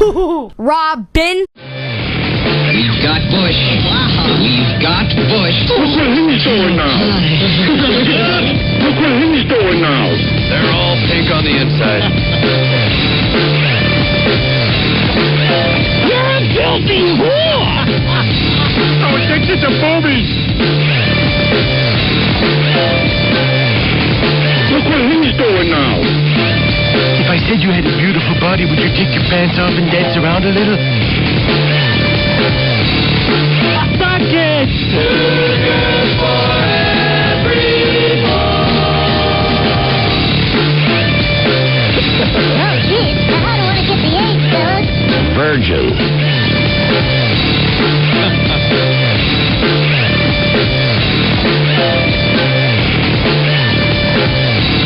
HooHooHooRobin. We've got Bush. We've got Bush. Look what he's doing now. Look what he's doing now. They're all pink on the inside. You're a filthy whore. Oh, addicted to boobies. Look what he's doing now. If I said you had a beautiful body, would you take your pants off and dance around a little? Suck it! Too good for every Oh, geez. I don't want to get the AIDS, fellas. Virgin.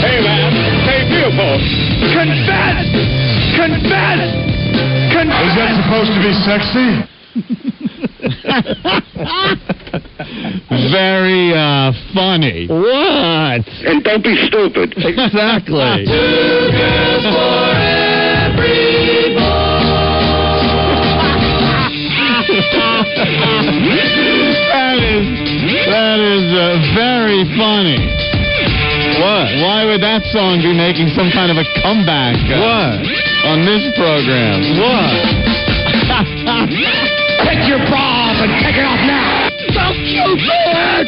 Hey, man. Hey, beautiful. Confess! Confess! Confess! Is that supposed to be sexy? Very funny. What? And don't be stupid. Exactly. Too good for every That is very funny. What? Why would that song be making some kind of a comeback? What? On this program. What? Take your bra off and take it off now. So stupid!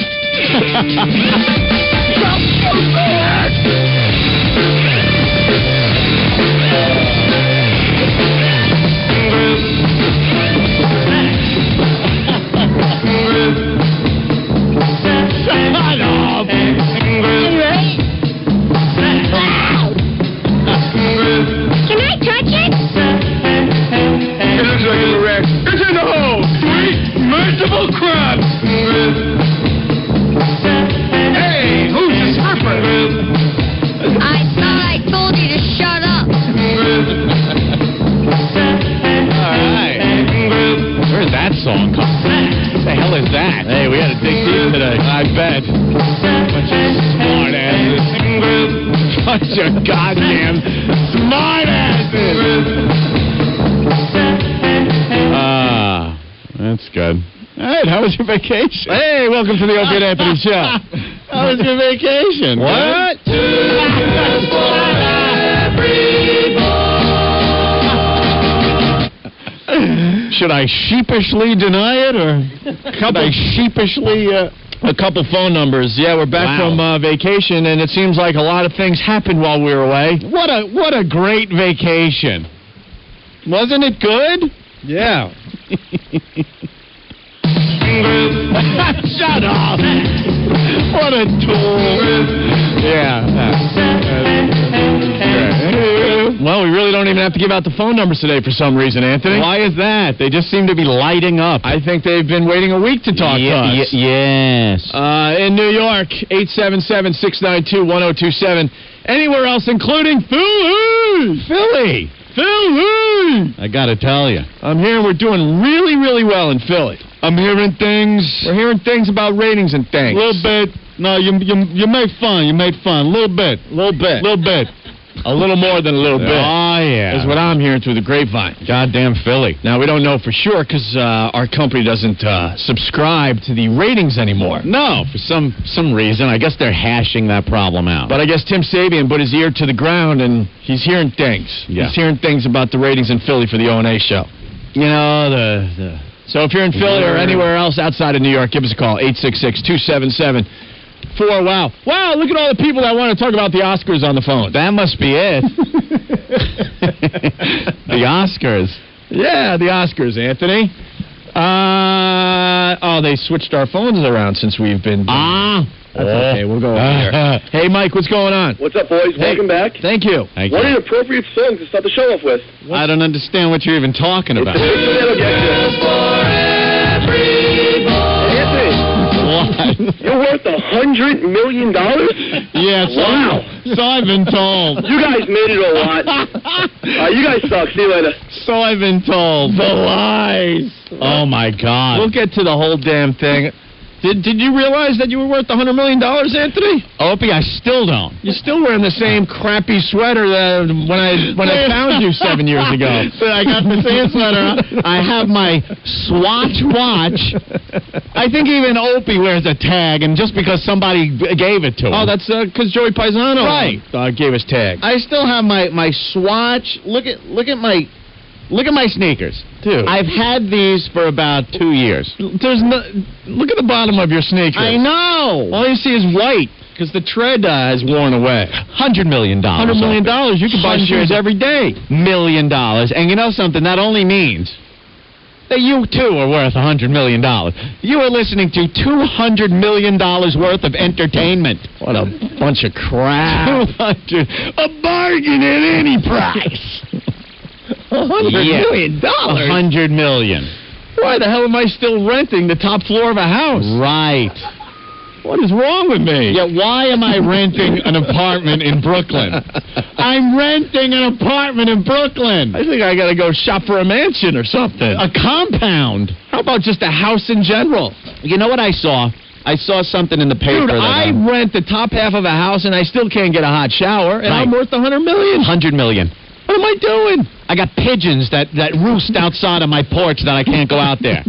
So stupid! Shut up! Can I touch it? It looks like it's a wreck. It's in the hole! Sweet, merciful crap! Hey, who's the stripper? I thought I told you to shut up. All right. Where's that song come from? What the hell is that? Hey, we had to dig deep today. I bet. Bunch of smart asses. Bunch of goddamn smart asses. That's good. All right, how was your vacation? Hey, welcome to the Opie and Anthony show. How was your vacation? What? Should I sheepishly deny it, or should I sheepishly... A couple phone numbers. Yeah, we're back from vacation, and it seems like a lot of things happened while we were away. What a great vacation. Wasn't it good? Yeah. Shut up. What a tool. Yeah. Well, we really don't even have to give out the phone numbers today for some reason, Anthony. Why is that? They just seem to be lighting up. I think they've been waiting a week to talk to us. Yes. In New York, 877-692-1027. Anywhere else, including Philly. I gotta tell you, I'm hearing we're doing really, really well in Philly. I'm hearing things. We're hearing things about ratings and things. A little bit. No, you made fun. You made fun. A little bit. A little bit. A little more than a little bit. Oh, yeah. Is what I'm hearing through the grapevine. Goddamn Philly. Now, we don't know for sure because our company doesn't subscribe to the ratings anymore. No, for some reason. I guess they're hashing that problem out. But I guess Tim Sabian put his ear to the ground, and he's hearing things. Yeah. He's hearing things about the ratings in Philly for the O&A show. You know, So if you're in Philly or anywhere else outside of New York, give us a call, 866-277-4. Wow, look at all the people that want to talk about the Oscars on the phone. That must be it. The Oscars. Yeah, the Oscars, Anthony. They switched our phones around since we've been... That's okay, we'll go over here. Hey, Mike, what's going on? What's up, boys? Welcome back. Thank you. What an appropriate song to start the show off with. I don't understand what you're even talking about. You're worth $100 million? Yeah, wow. So I've been told. You guys made it a lot. You guys suck. See you later. So I've been told. The lies. Oh, my God. We'll get to the whole damn thing. Did you realize that you were worth $100 million, Anthony? Opie, I still don't. You're still wearing the same crappy sweater that when I found you 7 years ago. I got the same sweater on. I have my Swatch watch. I think even Opie wears a tag, and just because somebody gave it to him. Oh, that's because Joey Paisano gave us tag. I still have my Swatch. Look at my sneakers. Dude. I've had these for about 2 years. Look at the bottom of your sneakers. I know. All you see is white because the tread has worn away. $100 million. $100 million. You can buy shoes every day. $100 million. And you know something? That only means that you, too, are worth $100 million. You are listening to $200 million worth of entertainment. What a bunch of crap. A bargain at any price. $100 million? $100 million. Why the hell am I still renting the top floor of a house? Right. What is wrong with me? Yeah, why am I renting an apartment in Brooklyn? I'm renting an apartment in Brooklyn. I think I got to go shop for a mansion or something. A compound. How about just a house in general? You know what I saw? I saw something in the paper. Dude, I rent the top half of a house and I still can't get a hot shower, and I'm worth $100 million. $100 million. What am I doing? I got pigeons that roost outside of my porch that I can't go out there.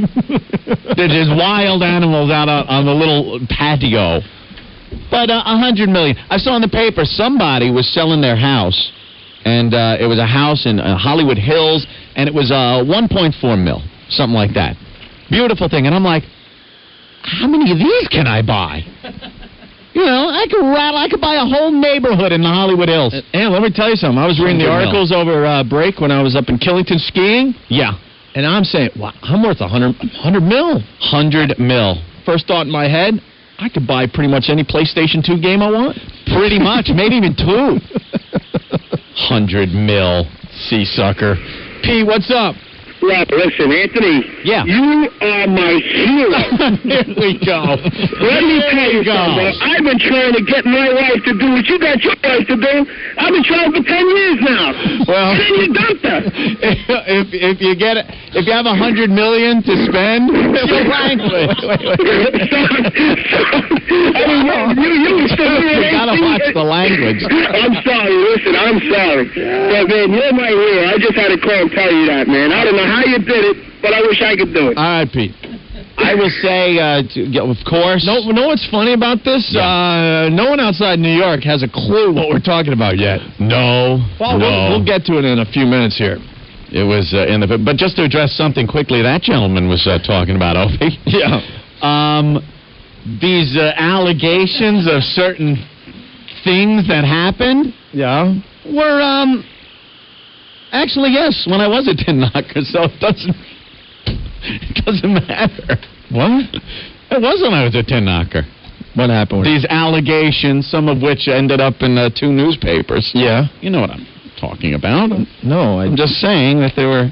There's wild animals out on the little patio. But $100 million. I saw in the paper somebody was selling their house, and it was a house in Hollywood Hills, and it was $1.4 million, something like that. Beautiful thing. And I'm like, how many of these can I buy? You know, I could buy a whole neighborhood in the Hollywood Hills. And let me tell you something. I was reading the articles over break when I was up in Killington skiing. Yeah. And I'm saying, wow, I'm worth $100 million. $100 million. First thought in my head, I could buy pretty much any PlayStation 2 game I want. Pretty much. Maybe even 2. $100 million. See, sucker. P, what's up? Rob, listen, Anthony. Yeah. You are my hero. Here we go. Let me tell you something. I've been trying to get my wife to do what you got your wife to do. I've been trying for 10 years now. Well, and you dumped her. If you get it, if you have $100 million to spend, your language. You gotta watch the language. I'm sorry. Listen, I'm sorry. But man, you're my hero. I just had to call and tell you that, man. I don't know how you did it, but I wish I could do it. All right, Pete. I will say, of course. Know what's funny about this? Yeah. No one outside New York has a clue what we're talking about yet. No. Well, we'll get to it in a few minutes here. It was but just to address something quickly, that gentleman was talking about, Opie. Yeah. These allegations of certain things that happened. Yeah. Were actually, yes, when I was a tin knocker, so it doesn't matter. What? It was when I was a tin knocker. What happened? These allegations, some of which ended up in 2 newspapers. Yeah. You know what I'm talking about. No, I'm just saying that there were,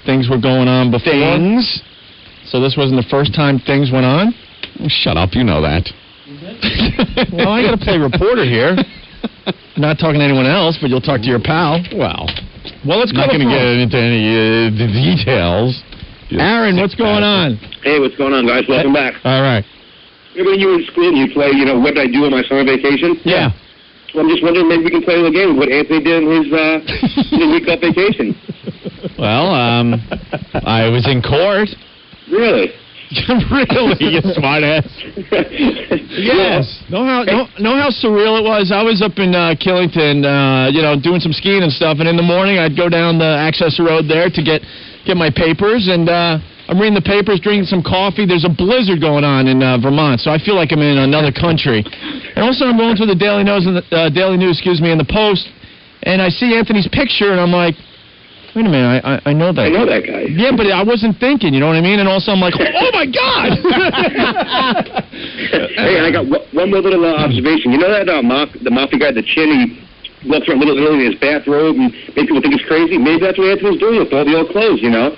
things were going on before. Things? So this wasn't the first time things went on? Oh, shut up, you know that. Well, I got to play reporter here. Not talking to anyone else, but you'll talk to your pal. Well, let's go. Not going to get into any details. Aaron, what's going on? Hey, what's going on, guys? Welcome back. All right. Remember when you were in school and you play, what did I do on my summer vacation? Yeah. Well, I'm just wondering, maybe we can play a little game with what Anthony did in his week-off vacation. Well, I was in court. Really? Really, you smartass. Yes. Know how surreal it was? I was up in Killington, doing some skiing and stuff, and in the morning I'd go down the access road there to get my papers, and I'm reading the papers, drinking some coffee. There's a blizzard going on in Vermont, so I feel like I'm in another country. And also I'm going through the Daily News and the Post, and I see Anthony's picture, and I'm like, wait a minute, I know that. I know that guy. Yeah, but I wasn't thinking, you know what I mean? And also I'm like, oh my God! Hey, I got one more little observation. You know that the mafia guy, the chin, he walks around Little Italy in his bathrobe and make people think it's crazy? Maybe that's what Anthony's doing with all the old clothes, Yeah.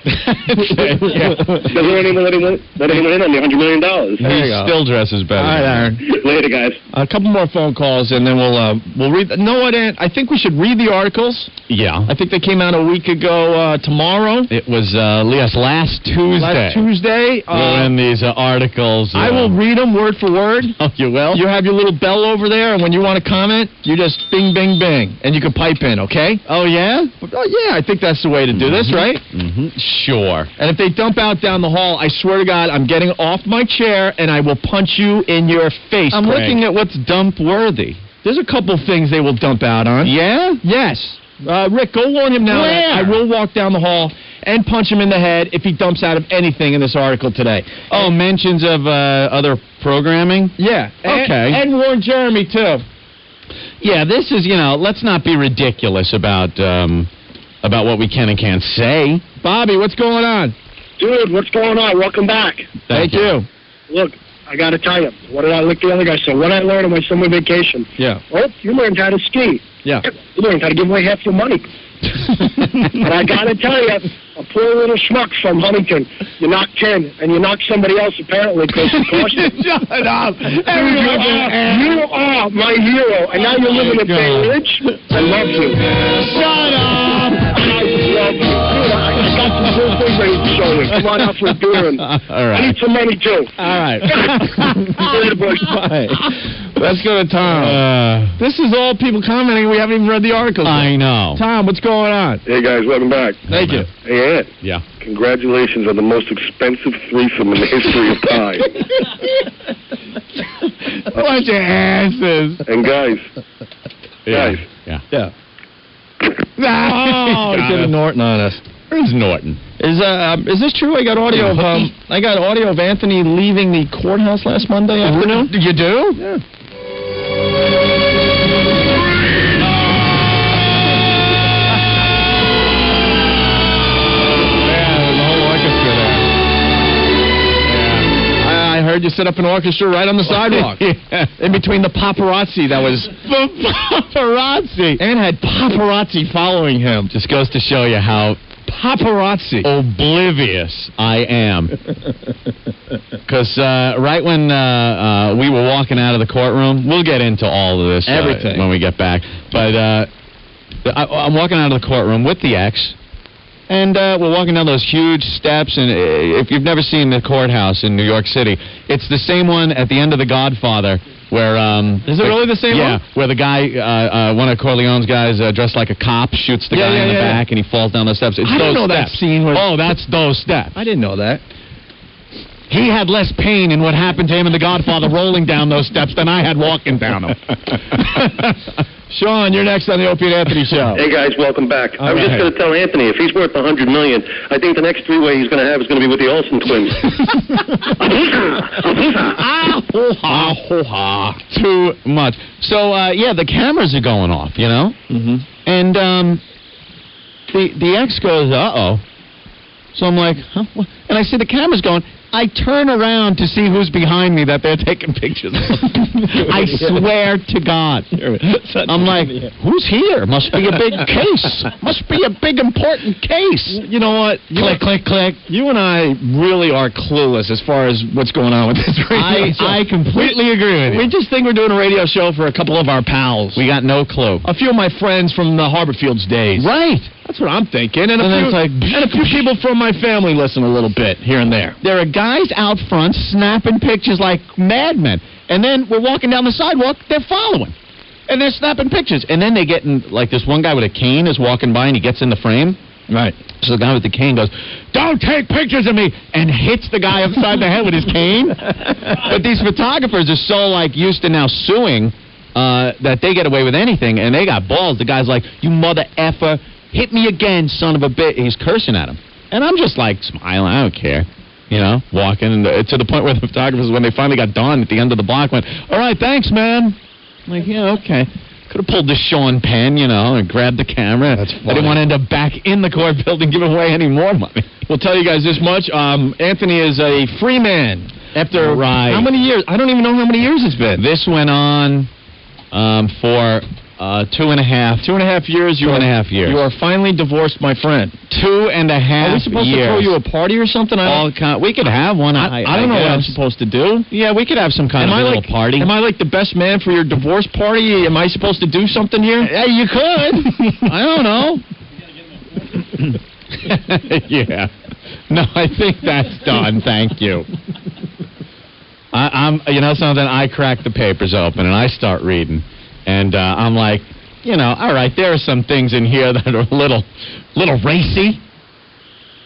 Doesn't let anyone in on the $100 million. He still dresses better. All right, Aaron. Later, guys. A couple more phone calls, and then we'll read. Know what, Ant? I think we should read the articles Yeah. I think they came out a week ago tomorrow. It was last Tuesday. Last Tuesday. We're in these articles. I will read them word for word. Oh, you will? You have your little bell over there, and when you want to comment, you just bing, bing, bing, and you can pipe in, okay? Oh, yeah? Oh, yeah, I think that's the way to do this, right? Mm-hmm. Sure. And if they dump out down the hall, I swear to God, I'm getting off my chair, and I will punch you in your face, I'm Craig. looking at what's dump-worthy. There's a couple things they will dump out on. Yeah? Yes. Rick, go warn him now. Where? I will walk down the hall and punch him in the head if he dumps out of anything in this article today. Oh, mentions of other programming? Yeah. Okay. And warn Jeremy, too. Yeah, this is, let's not be ridiculous about what we can and can't say. Bobby, what's going on? Dude, what's going on? Welcome back. Thank you. Look, I got to tell you, what did I look the other guy say? What did I learn on my summer vacation? Yeah. Oh, you learned how to ski. Yeah. You learned how to give away half your money. And I got to tell you, a poor little schmuck from Huntington, you knocked 10, and you knocked somebody else apparently because you cost you. Shut up. You are my hero, and now you live in a Bay Ridge. I love you. Shut up. I love you. Dude, I got some cool things ready to show you. Come on out for a beer, and All I right. need some money, too. All right. Later, boys. Bye. Let's go to Tom. This is all people commenting. We haven't even read the articles. I know. Tom, what's going on? Hey, guys, welcome back. Thank you. Hey, Ed. Yeah. Congratulations on the most expensive threesome in the history of time. Bunch of asses. And guys, Yeah. Yeah. Oh, he did a Norton on us. Where's Norton? Is this true? I got audio of Anthony leaving the courthouse last Monday afternoon. You do? Yeah. I heard you set up an orchestra right on the sidewalk. Yeah. In between the paparazzi that was... Paparazzi. And had paparazzi following him. Just goes to show you how Paparazzi. oblivious I am. Because right when we were walking out of the courtroom, we'll get into all of this Everything. when we get back. But I'm walking out of the courtroom with the ex, and we're walking down those huge steps. And if you've never seen the courthouse in New York City, it's the same one at the end of The Godfather. Where is it really the same one? Yeah, where the guy, one of Corleone's guys, dressed like a cop, shoots the guy in the back, and he falls down those steps. It's I didn't those know that steps. scene was... Oh, that's those steps. I didn't know that. He had less pain in what happened to him in The Godfather rolling down those steps than I had walking down them. Sean, you're next on the Opie and Anthony show. Hey, guys, welcome back. I was just going to tell Anthony, if he's worth $100 million, I think the next three-way he's going to have is going to be with the Olsen twins. Too much. So, yeah, the cameras are going off, you know? Mm-hmm. And the ex goes, uh-oh. So I'm like, huh? What? And I see the camera's going. I turn around to see who's behind me that they're taking pictures of. I swear to God. I'm like, who's here? Must be a big case. Must be a big, important case. You know what? Click. You and I really are clueless as far as what's going on with this radio show. I completely agree with you. We just think we're doing a radio show for a couple of our pals. We got no clue. A few of my friends from the Harborfields days. Right. That's what I'm thinking. And a few people from my family listen a little bit here and there. There are guys out front snapping pictures like madmen. And then we're walking down the sidewalk, they're following. And they're snapping pictures. And then they get in, like this one guy with a cane is walking by and he gets in the frame. Right. So the guy with the cane goes, "Don't take pictures of me," and hits the guy upside the head with his cane. But these photographers are so, like, used to now suing that they get away with anything, and they got balls. The guy's like, "You mother effer. Hit me again, son of a bitch." He's cursing at him. And I'm just like smiling. I don't care. You know, walking. And to the point where the photographers, when they finally got done at the end of the block, went, "All right, thanks, man." I'm like, yeah, okay. Could have pulled the Sean Penn, you know, and grabbed the camera. That's funny. I didn't want to end up back in the court building giving away any more money. We'll tell you guys this much. Anthony is a free man. After Right. how many years? I don't even know how many years it's been. This went on for 2.5. 2.5 years. 2.5 years. You are finally divorced, my friend. 2.5 Are we supposed to throw you a party or something? We could have one. I don't know what I'm supposed to do. Yeah, we could have some kind of little party. Am I like the best man for your divorce party? Am I supposed to do something here? Yeah, you could. I don't know. Yeah. No, I think that's done. Thank you. You know something? I crack the papers open and I start reading, and I'm like, all right, there are some things in here that are a little racy,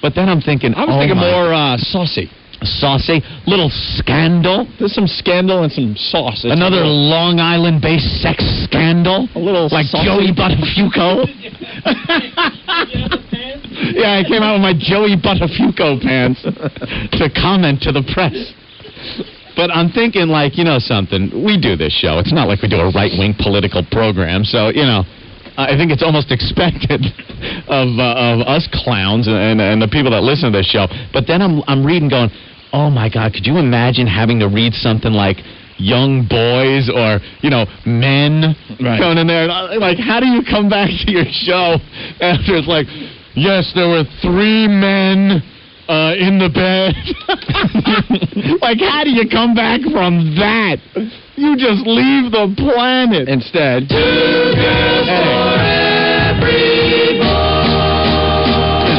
but then I'm thinking, more saucy. Saucy, little scandal. There's some scandal and some sauce. Another Long Island-based sex scandal. A little like saucy. Joey Buttafuoco. Yeah, I came out with my Joey Buttafuoco pants to comment to the press. But I'm thinking, like, something. We do this show. It's not like we do a right-wing political program, so I think it's almost expected of us clowns and the people that listen to this show. But then I'm reading, going, oh my God, could you imagine having to read something like young boys or men going in there? Like, how do you come back to your show after it's like, yes, there were 3 men in the bed? Like, how do you come back from that? You just leave the planet. Instead.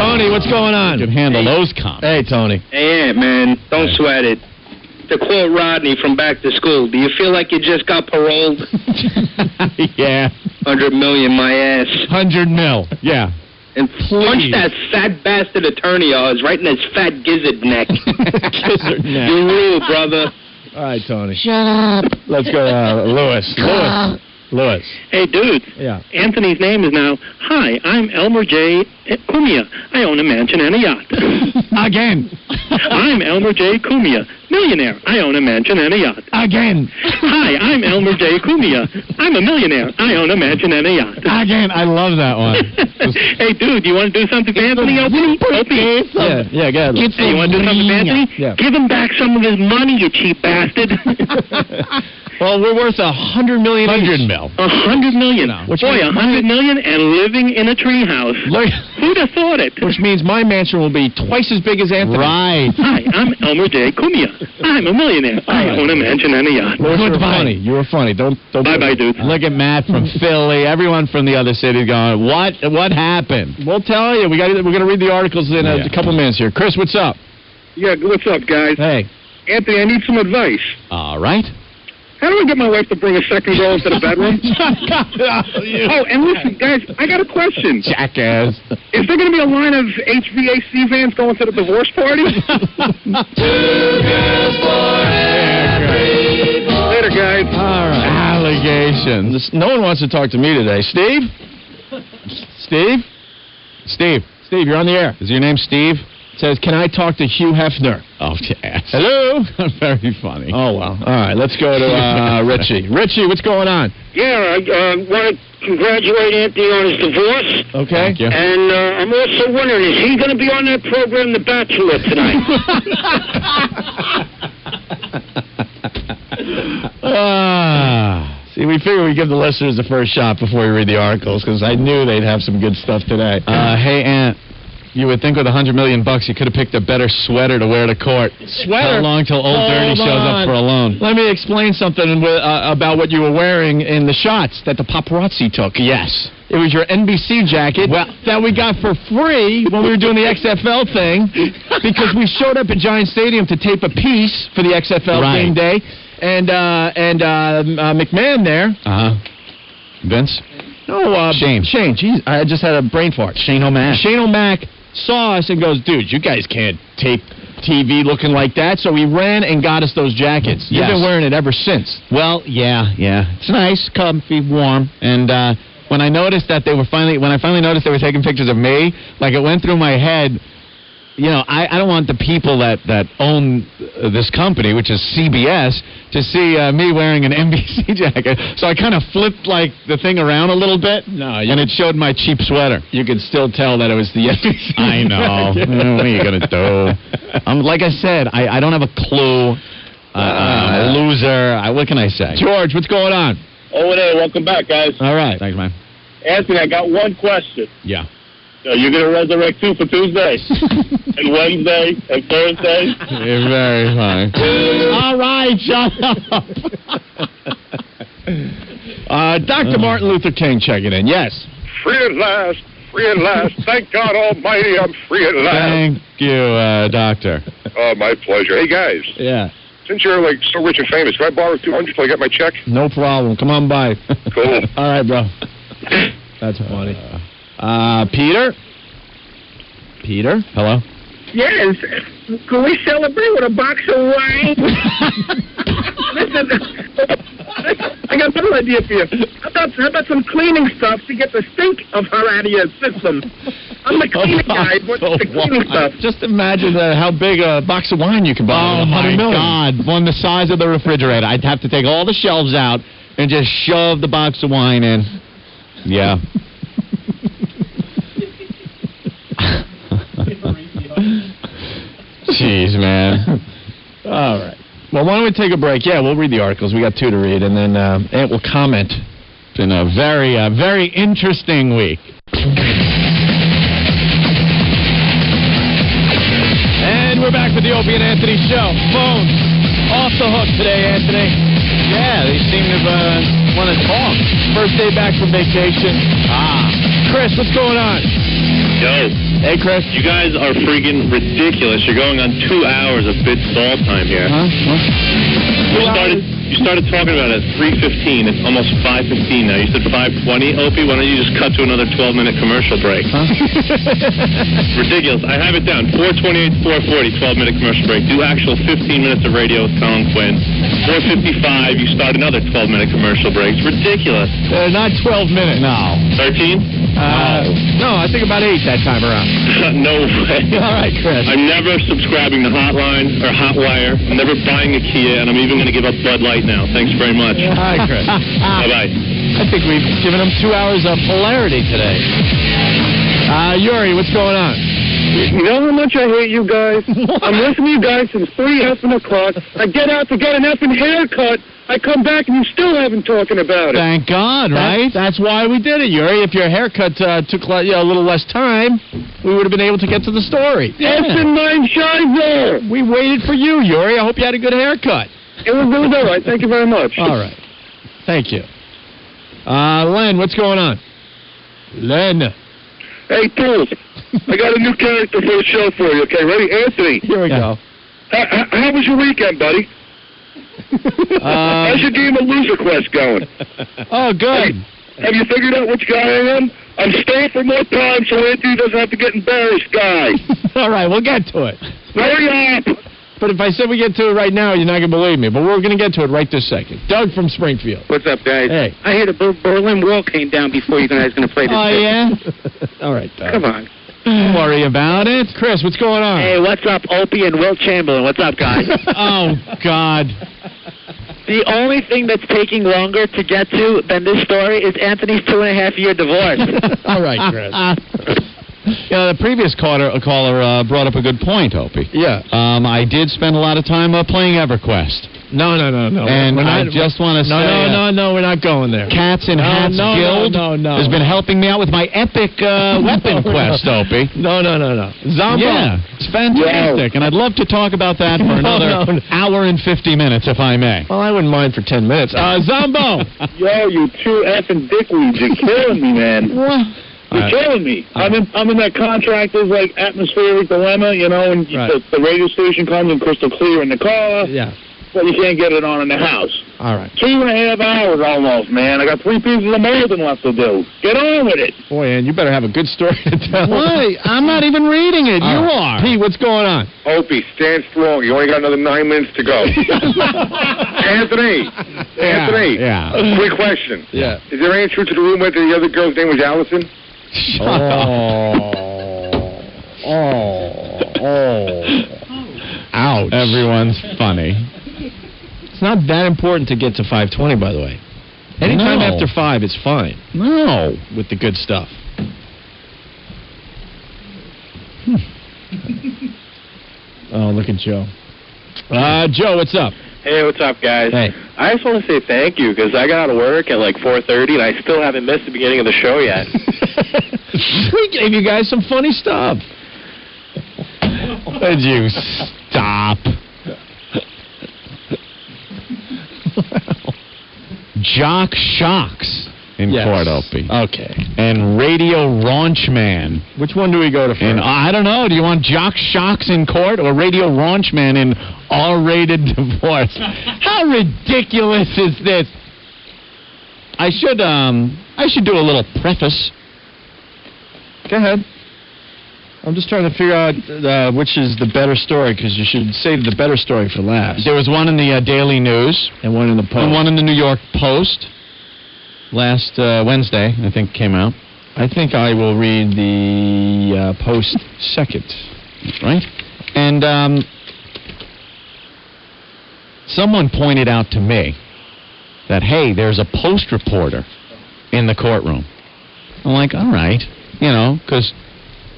Tony, what's going on? You can handle those comments. Hey, Tony. Hey, man, don't sweat it. To quote Rodney from Back to School, do you feel like you just got paroled? Yeah. 100 million, my ass. 100 mil. Yeah. And punch that fat bastard attorney of ours right in his fat gizzard neck. Gizzard neck. You rule, brother. All right, Tony. Shut up. Let's go, Lewis. Lewis. Hey, dude. Yeah. Anthony's name is now, hi, I'm Elmer J. Cumia. I own a mansion and a yacht. Again. I'm Elmer J. Cumia, millionaire. I own a mansion and a yacht. Again. Hi, I'm Elmer J. Cumia. I'm a millionaire. I own a mansion and a yacht. Again. I love that one. Hey, dude, you want to do something for Anthony, Opie? Yeah, go ahead. Hey, you want to do something for Anthony? Yeah. Give him back some of his money, you cheap bastard. Well, we're worth $100 million. 100 mil. 100 million. Which Boy, means 100 million and living in a treehouse. Who'd have thought it? Which means my mansion will be twice as big as Anthony. Right. Hi, I'm Elmer J. Cumia. I'm a millionaire. I own a mansion and a yacht. You were funny. Don't Bye-bye, dude. Look at Matt from Philly. Everyone from the other city going, what happened? We'll tell you. We're going to read the articles in a couple minutes here. Chris, what's up? Yeah, what's up, guys? Hey. Anthony, I need some advice. All right. How do I get my wife to bring a second girl into the bedroom? Oh, and listen, guys, I got a question. Jackass. Is there going to be a line of HVAC vans going to the divorce party? Later, guys. All right. Allegations. No one wants to talk to me today. Steve? Steve, you're on the air. Is your name Steve? Says, can I talk to Hugh Hefner? Oh, yes. Hello? Very funny. Oh, well. All right, let's go to Richie. Richie, what's going on? Yeah, I want to congratulate Anthony on his divorce. Okay. Thank you. And I'm also wondering, is he going to be on that program, The Bachelor, tonight? See, we figured we'd give the listeners the first shot before we read the articles, because I knew they'd have some good stuff today. Hey, Aunt. You would think with $100 million you could have picked a better sweater to wear to court. Sweater? How long till Old Dirty shows up for a loan? Let me explain something about what you were wearing in the shots that the paparazzi took. Yes. It was your NBC jacket that we got for free when we were doing the XFL thing, because we showed up at Giant Stadium to tape a piece for the XFL game day, and McMahon there. Vince? No, Shane. Jeez, I just had a brain fart. Shane O'Mac saw us and goes, dude, you guys can't tape TV looking like that. So he ran and got us those jackets. You've been wearing it ever since. Well, yeah. It's nice, comfy, warm. And when I noticed that when I finally noticed they were taking pictures of me, like it went through my head. I don't want the people that own this company, which is CBS, to see me wearing an NBC jacket. So I kind of flipped the thing around a little bit, and it showed my cheap sweater. You could still tell that it was the NBC. I know. What are you gonna do? Like I said, I don't have a clue. I'm a loser. What can I say? George, what's going on? O&A, welcome back, guys. All right. Thanks, man. Anthony, I got one question. Yeah. So you're going to resurrect two for Tuesday, and Wednesday, and Thursday? You're very funny. All right, shut up. Dr. Martin Luther King checking in. Yes. Free at last. Free at last. Thank God Almighty, I'm free at last. Thank you, Doctor. Oh, my pleasure. Hey, guys. Yeah. Since you're, like, so rich and famous, can I borrow $200 till I get my check? No problem. Come on by. Cool. All right, bro. That's funny. Peter? Peter? Hello? Yes. Can we celebrate with a box of wine? Listen, I got another idea for you. How about some cleaning stuff to get the stink of her out of your system? I'm the cleaning guy. What's the cleaning stuff? Just imagine how big a box of wine you can buy. Oh, my God. One the size of the refrigerator. I'd have to take all the shelves out and just shove the box of wine in. Yeah. Jeez, man. All right. Well, why don't we take a break? Yeah, we'll read the articles. We got two to read, and then Ant will comment. It's been a very, very interesting week. And we're back with the Opie and Anthony show. Phones off the hook today, Anthony. Yeah, they seem to want to talk. First day back from vacation. Chris, what's going on? Yo. Hey, Chris. You guys are freaking ridiculous. You're going on 2 hours of bit stall time here. Huh? You started talking about it at 3:15. It's almost 5:15 now. You said 5:20, Opie. Why don't you just cut to another 12-minute commercial break? Huh? Ridiculous. I have it down. 4:28, 4:40, 12-minute commercial break. Do actual 15 minutes of radio with Colin Quinn. 4:55, you start another 12-minute commercial break. It's ridiculous. Not 12 minutes. No. 13? No, I think about 8 that time around. No way. All right, Chris. I'm never subscribing to Hotline or Hotwire. I'm never buying a Kia, and I'm even going to give up Bud Light now. Thanks very much. Hi, Chris. Bye-bye. I think we've given him 2 hours of polarity today. Yuri, what's going on? You know how much I hate you guys? I'm listening to you guys since 3 effing o'clock. I get out to get an effing haircut. I come back and you still haven't talking about it. Thank God, right? That's why we did it, Yuri. If your haircut took a little less time, we would have been able to get to the story. Effing mein Scheiße! We waited for you, Yuri. I hope you had a good haircut. It was all right. Thank you very much. All right. Thank you. Len, what's going on? Len. Hey, Tools. I got a new character for the show for you. Okay, ready? Anthony. Here we go. How was your weekend, buddy? How's your game of Loser Quest going? Oh, good. Hey, have you figured out which guy I am? I'm staying for more time so Anthony doesn't have to get embarrassed, guy. All right, we'll get to it. Hurry up! But if I said we get to it right now, you're not going to believe me. But we're going to get to it right this second. Doug from Springfield. What's up, guys? Hey. I hear the Berlin Wall came down before you guys going to play this. Oh, yeah? All right, Doug. Come on. Don't worry about it. Chris, what's going on? Hey, what's up, Opie and Will Chamberlain? What's up, guys? Oh, God. The only thing that's taking longer to get to than this story is Anthony's 2.5-year divorce. All right, Chris. The previous caller brought up a good point, Opie. Yeah. I did spend a lot of time playing EverQuest. No. And I just want to say... No, we're not going there. Cats and Hats Guild has been helping me out with my epic weapon quest, Opie. No. Zombo. Yeah, it's fantastic. And I'd love to talk about that for another hour and 50 minutes, if I may. Well, I wouldn't mind for 10 minutes. Zombo. Yo, you two effing dickweeds. You're killing me, man. You're killing me. I'm in that contractor's like atmospheric dilemma, you know, and the radio station comes in crystal clear in the car. Yeah. But you can't get it on in the house. All right. 2.5 hours almost, man. I got 3 pieces of molding left to do. Get on with it. Boy, and you better have a good story to tell. Why? I'm not even reading it. You are. Pete, what's going on? Opie, stand strong. You only got another 9 minutes to go. Anthony. Yeah. Quick question. Yeah. Is there any truth to the rumor that the other girl's name was Allison? Shut up. Ouch. Everyone's funny. It's not that important to get to 5:20, by the way. Anytime after 5, it's fine. No. With the good stuff. Oh, look at Joe. Joe, what's up? Hey, what's up, guys? Hey. I just want to say thank you because I got out of work at like 4:30 and I still haven't missed the beginning of the show yet. We gave you guys some funny stuff. Would you stop? Jock Shocks in court, Opie. Okay. And Radio Raunch Man. Which one do we go to first? And I don't know. Do you want Jock Shocks in court or Radio Raunch Man in R-rated divorce? How ridiculous is this? I should do a little preface. Go ahead. I'm just trying to figure out which is the better story, because you should save the better story for last. There was one in the Daily News. And one in the Post. And one in the New York Post. Last Wednesday, I think, came out. I think I will read the Post second. That's right. And someone pointed out to me that, hey, there's a Post reporter in the courtroom. I'm like, all right, because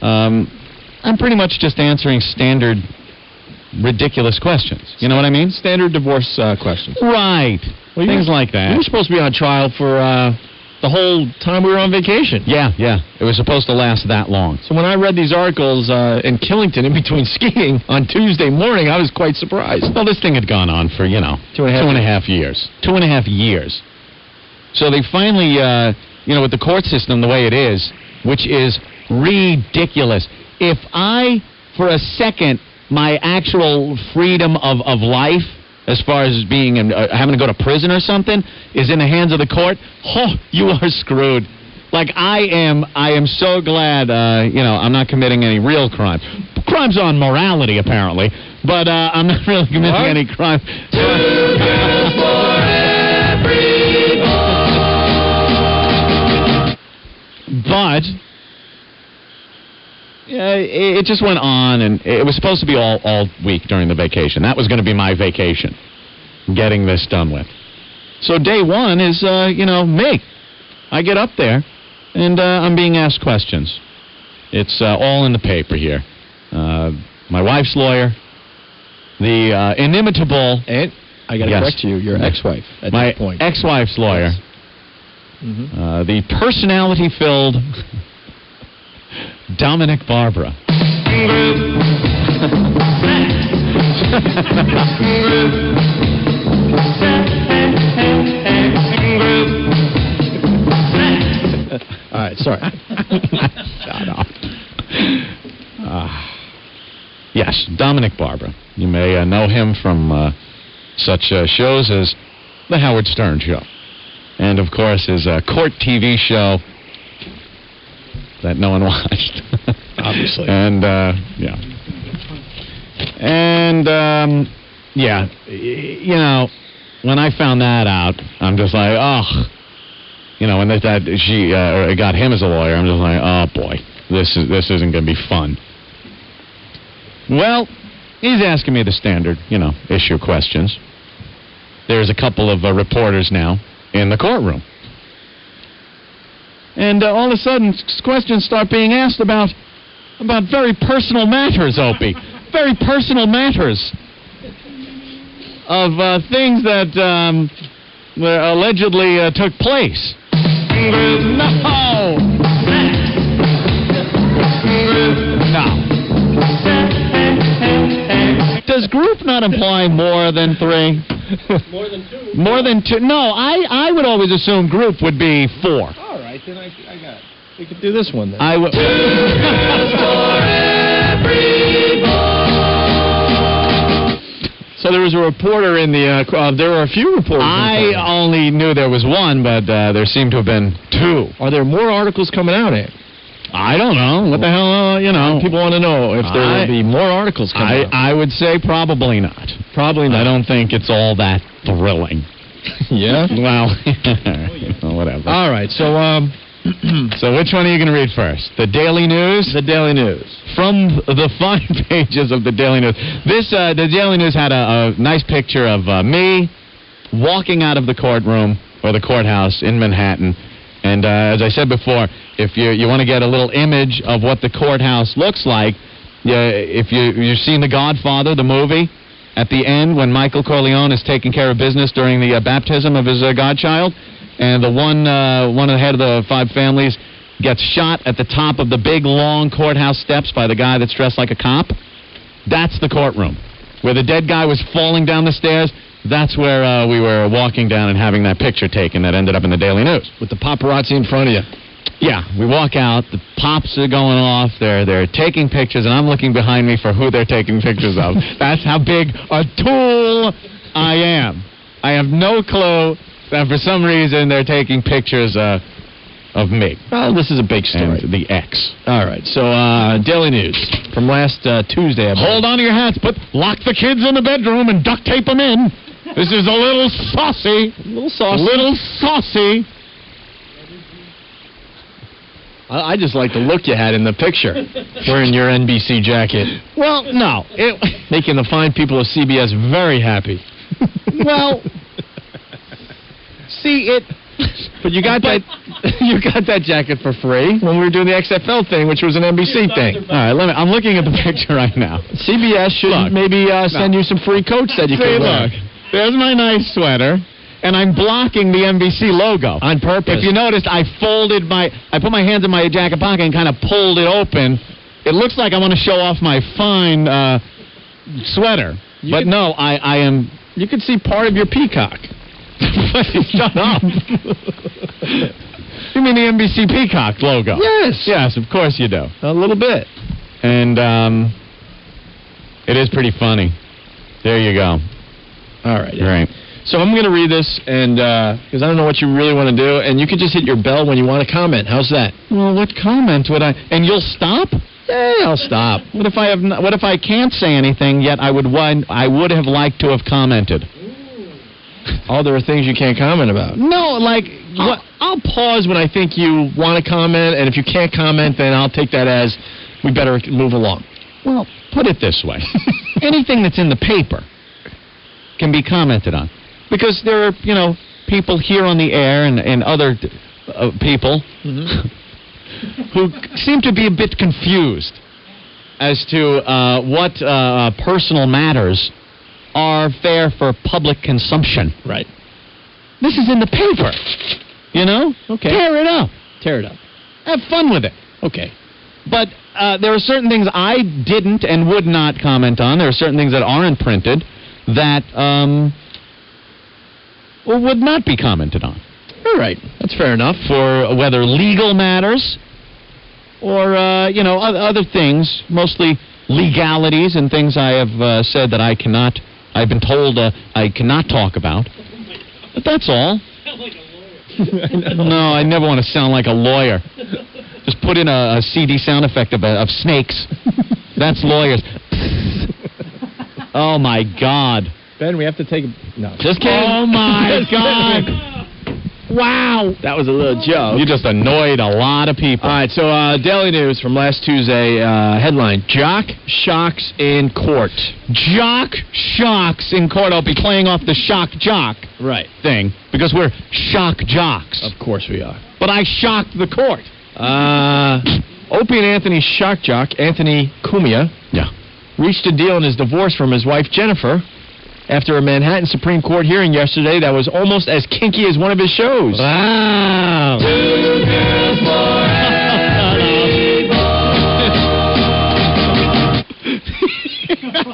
I'm pretty much just answering standard ridiculous questions. You know what I mean? Standard divorce questions. Right. Well, things like that. You were supposed to be on trial for the whole time we were on vacation. Yeah. It was supposed to last that long. So when I read these articles in Killington in between skiing on Tuesday morning, I was quite surprised. Well, this thing had gone on for, 2.5 years. 2.5 years. So they finally, with the court system the way it is, which is ridiculous. If I, for a second, my actual freedom of life, as far as being having to go to prison or something, is in the hands of the court, you are screwed. Like, I am so glad, I'm not committing any real crime. Crimes on morality, apparently, but I'm not really committing any crime. But it just went on, and it was supposed to be all week during the vacation. That was going to be my vacation, getting this done with. So day one is, me. I get up there, and I'm being asked questions. It's all in the paper here. My wife's lawyer, the inimitable... And I got to correct you, your ex-wife at my that point. My ex-wife's lawyer. Yes. Mm-hmm. The personality-filled Dominic Barbara. All right, sorry. Shut up. Yes, Dominic Barbara. You may know him from such shows as The Howard Stern Show. And, of course, his court TV show that no one watched. Obviously. And, when I found that out, I'm just like, when she got him as a lawyer, I'm just like, oh, boy, this isn't going to be fun. Well, he's asking me the standard, issue questions. There's a couple of reporters now in the courtroom. And all of a sudden, questions start being asked about very personal matters, Opie. Very personal matters of things that allegedly took place. No! Does group not imply more than three? More than two. More than two? No, I would always assume group would be four. All right, then I got it. We could do this one then. I would. So there was a reporter in the. There were a few reporters. I only knew there was one, but there seemed to have been two. Are there more articles coming out, Ed? I don't know. What the hell, People want to know if there will be more articles coming out. I would say probably not. Probably not. I don't think it's all that thrilling. Yeah? Well, whatever. All right, so... So which one are you going to read first? The Daily News? The Daily News. From the fine pages of the Daily News. The Daily News had a nice picture of me walking out of the courtroom, or the courthouse in Manhattan. And as I said before, if you want to get a little image of what the courthouse looks like, if you've seen The Godfather, the movie, at the end when Michael Corleone is taking care of business during the baptism of his godchild, and the one of the head of the 5 families gets shot at the top of the big, long courthouse steps by the guy that's dressed like a cop. That's the courtroom. Where the dead guy was falling down the stairs, that's where we were walking down and having that picture taken that ended up in the Daily News. With the paparazzi in front of you. Yeah, we walk out, the pops are going off, they're taking pictures, and I'm looking behind me for who they're taking pictures of. That's how big a tool I am. I have no clue that for some reason they're taking pictures of me. Well, this is a big story. And the X. All right, so Daily News from last Tuesday. Hold on to your hats, but lock the kids in the bedroom and duct tape them in. This is a little saucy. Little saucy. I just like the look you had in the picture, wearing your NBC jacket. Well, no. Making the fine people of CBS very happy. Well, see, But you got that jacket for free when we were doing the XFL thing, which was an NBC thing. All right, I'm looking at the picture right now. CBS should maybe send you some free coats that you can wear. Look, there's my nice sweater, and I'm blocking the NBC logo. On purpose. If you noticed, I put my hands in my jacket pocket and kind of pulled it open. It looks like I want to show off my fine sweater. No, I am... You can see part of your peacock. Shut up. You mean the NBC Peacock logo? Yes. Yes, of course you do. A little bit. And it is pretty funny. There you go. All right. Right. So I'm going to read this, and because I don't know what you really want to do, and you can just hit your bell when you want to comment. How's that? Well, what comment would I... And you'll stop? Yeah, I'll stop. What if I can't say anything, yet I would have liked to have commented? Oh, there are things you can't comment about. No, like... I'll pause when I think you want to comment, and if you can't comment, then I'll take that as we better move along. Well, put it this way. Anything that's in the paper can be commented on. Because there are, people here on the air and other people who seem to be a bit confused as to what personal matters are fair for public consumption. Right. This is in the paper. Okay. Tear it up. Tear it up. Have fun with it. Okay. But there are certain things I didn't and would not comment on. There are certain things that aren't printed that would not be commented on. All right. That's fair enough. For whether legal matters or, other things, mostly legalities and things I have said that I've been told I cannot talk about. But that's all. No, I never want to sound like a lawyer. Just put in a CD sound effect of snakes. That's lawyers. Oh, my God. Ben, we have to take No. Just kidding. Oh, my God. Wow. That was a little joke. You just annoyed a lot of people. All right, so Daily News from last Tuesday, headline, Jock Shocks in Court. Jock Shocks in Court. I'll be playing off the shock jock thing because we're shock jocks. Of course we are. But I shocked the court. Opie and Anthony's shock jock, Anthony Cumia, reached a deal in his divorce from his wife, Jennifer, after a Manhattan Supreme Court hearing yesterday that was almost as kinky as one of his shows. Wow.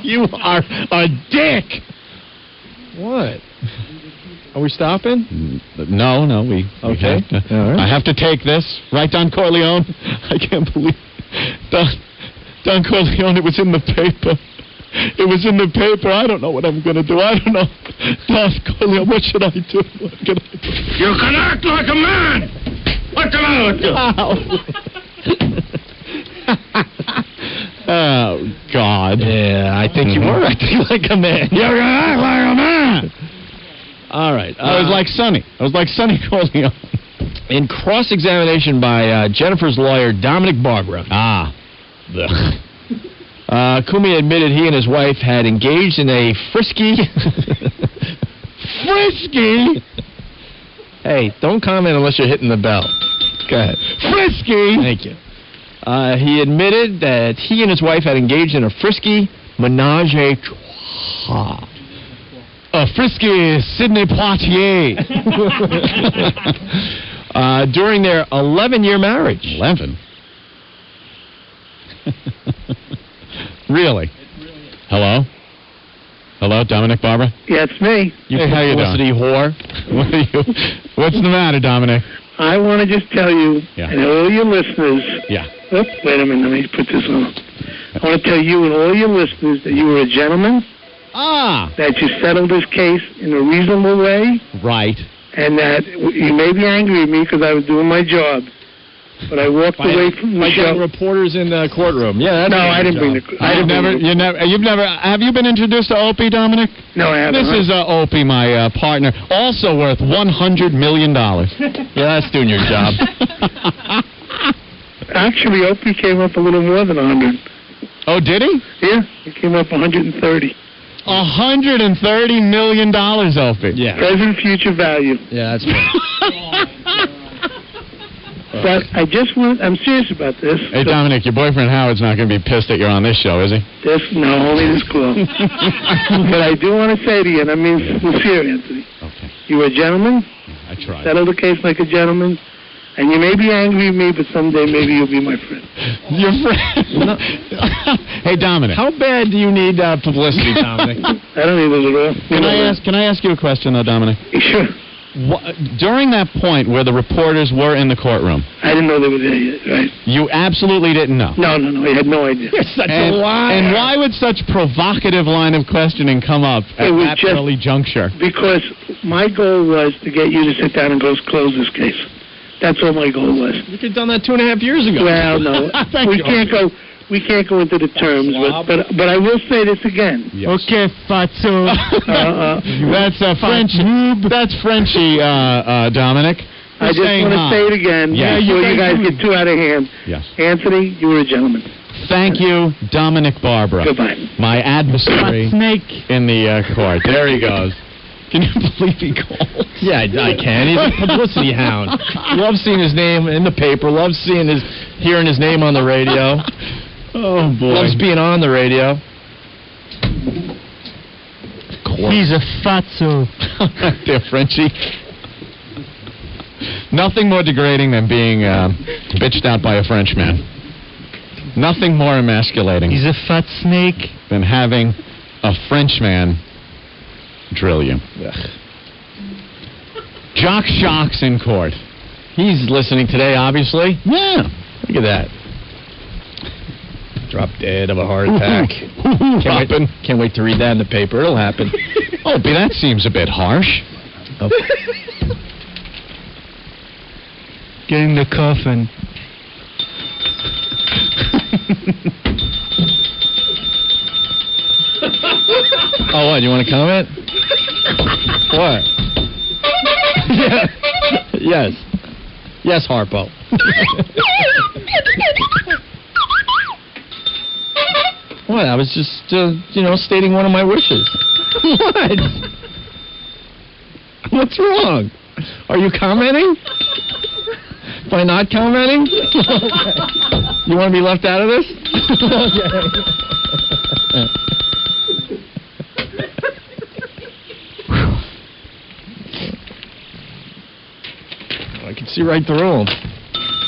You are a dick. What? Are we stopping? No, we okay. We have to, all right. I have to take this. Right, Don Corleone? I can't believe Don Corleone, it was in the paper. It was in the paper. I don't know what I'm going to do. I don't know. Don Corleone, what should I do? What can I do? You can act like a man. What's the matter with you? Oh, God. Yeah, I think you were acting like a man. You can act like a man. All right. I was like Sonny. I was like Sonny Corleone. In cross-examination by Jennifer's lawyer, Dominic Barbara. Cumia admitted he and his wife had engaged in a Frisky. Frisky? Hey, don't comment unless you're hitting the bell. Go ahead. Frisky? Thank you. He admitted that he and his wife had engaged in a Frisky menage a trois. Frisky, Sidney Poitier. During their 11-year marriage. 11? Really? Hello? Hello, Dominic Barbara? Yeah, it's me. You how you publicity whore. What's the matter, Dominic? I want to just tell you and all your listeners. Yeah. Oh, wait a minute. Let me put this on. I want to tell you and all your listeners that you were a gentleman. That you settled this case in a reasonable way. Right. And that you may be angry at me because I was doing my job. But I walked away from the show. Reporters in the courtroom. Yeah, that's I didn't bring the. You've never. Have you been introduced to Opie, Dominic? No, I haven't. This is Opie, my partner, also worth $100 million. Yeah, that's doing your job. Actually, Opie came up a little more than 100. Oh, did he? Yeah, he came up 130. $130 million, Opie. Yeah. Present, future value. Yeah, that's right. But I'm serious about this. Hey, Dominic, your boyfriend Howard's not going to be pissed that you're on this show, is he? No, only this club. But I do want to say to you, and I mean sincere, Anthony. Okay. You were a gentleman. I tried. Settle the case like a gentleman. And you may be angry at me, but someday maybe you'll be my friend. Your friend? Hey, Dominic. How bad do you need publicity, Dominic? I don't need it at all. Can I ask you a question, though, Dominic? Sure. During that point where the reporters were in the courtroom, I didn't know they were there yet, right? You absolutely didn't know? No, I had no idea. You're such a liar. And why would such provocative line of questioning come up at that early juncture? Because my goal was to get you to sit down and close this case. That's all my goal was. You could have done that 2.5 years ago. Well, no. We can't go into the terms, but I will say this again. Yes. Okay, Fatso. That's French. That's Frenchy, Dominic. I just want to say it again. Yeah, before you guys get too out of hand. Yes. Anthony, you were a gentleman. Thank you, Dominic Barbara. Goodbye. My adversary in the court. There he goes. Can you believe he called? Yeah, I can. He's a publicity hound. Loves seeing his name in the paper. Loves hearing his name on the radio. Oh, boy. Loves being on the radio. He's a fatso. Dear Frenchie. Nothing more degrading than being bitched out by a Frenchman. Nothing more emasculating. He's a fat snake. Than having a Frenchman drill you. Ugh. Jock Shock's in court. He's listening today, obviously. Yeah. Look at that. Drop dead of a heart attack. Can't wait to read that in the paper. It'll happen. Opie, that seems a bit harsh. Oh. Get in the coffin. Oh, what? You want to comment? What? Yeah. Yes. Yes, Harpo. What? I was just, stating one of my wishes. What? What's wrong? Are you commenting? Am I not commenting? You want to be left out of this? I can see right through him.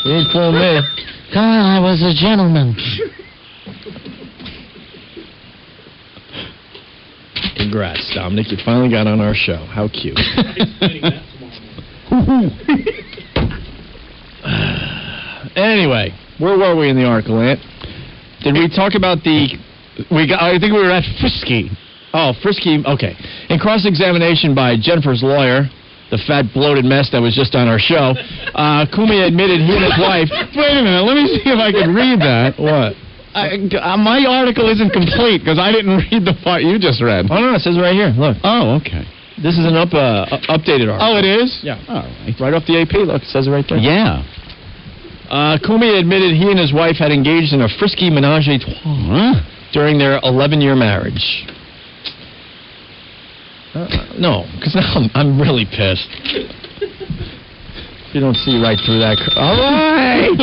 He ain't fooling me. I was a gentleman. Congrats, Dominic. You finally got on our show. How cute. Anyway, where were we in the article, Ant? Did we talk about I think we were at Frisky. Oh, Frisky, okay. In cross-examination by Jennifer's lawyer, the fat, bloated mess that was just on our show, Kumi admitted he and his wife... Wait a minute, let me see if I can read that. What? My article isn't complete because I didn't read the part you just read. Oh, no, it says right here. Look. Oh, okay. This is an updated article. Oh, it is? Yeah. All right. Right off the AP. Look, it says it right there. Yeah. Kumi admitted he and his wife had engaged in a frisky menage a trois during their 11-year marriage. No, because now I'm really pissed. You don't see right through that. All right.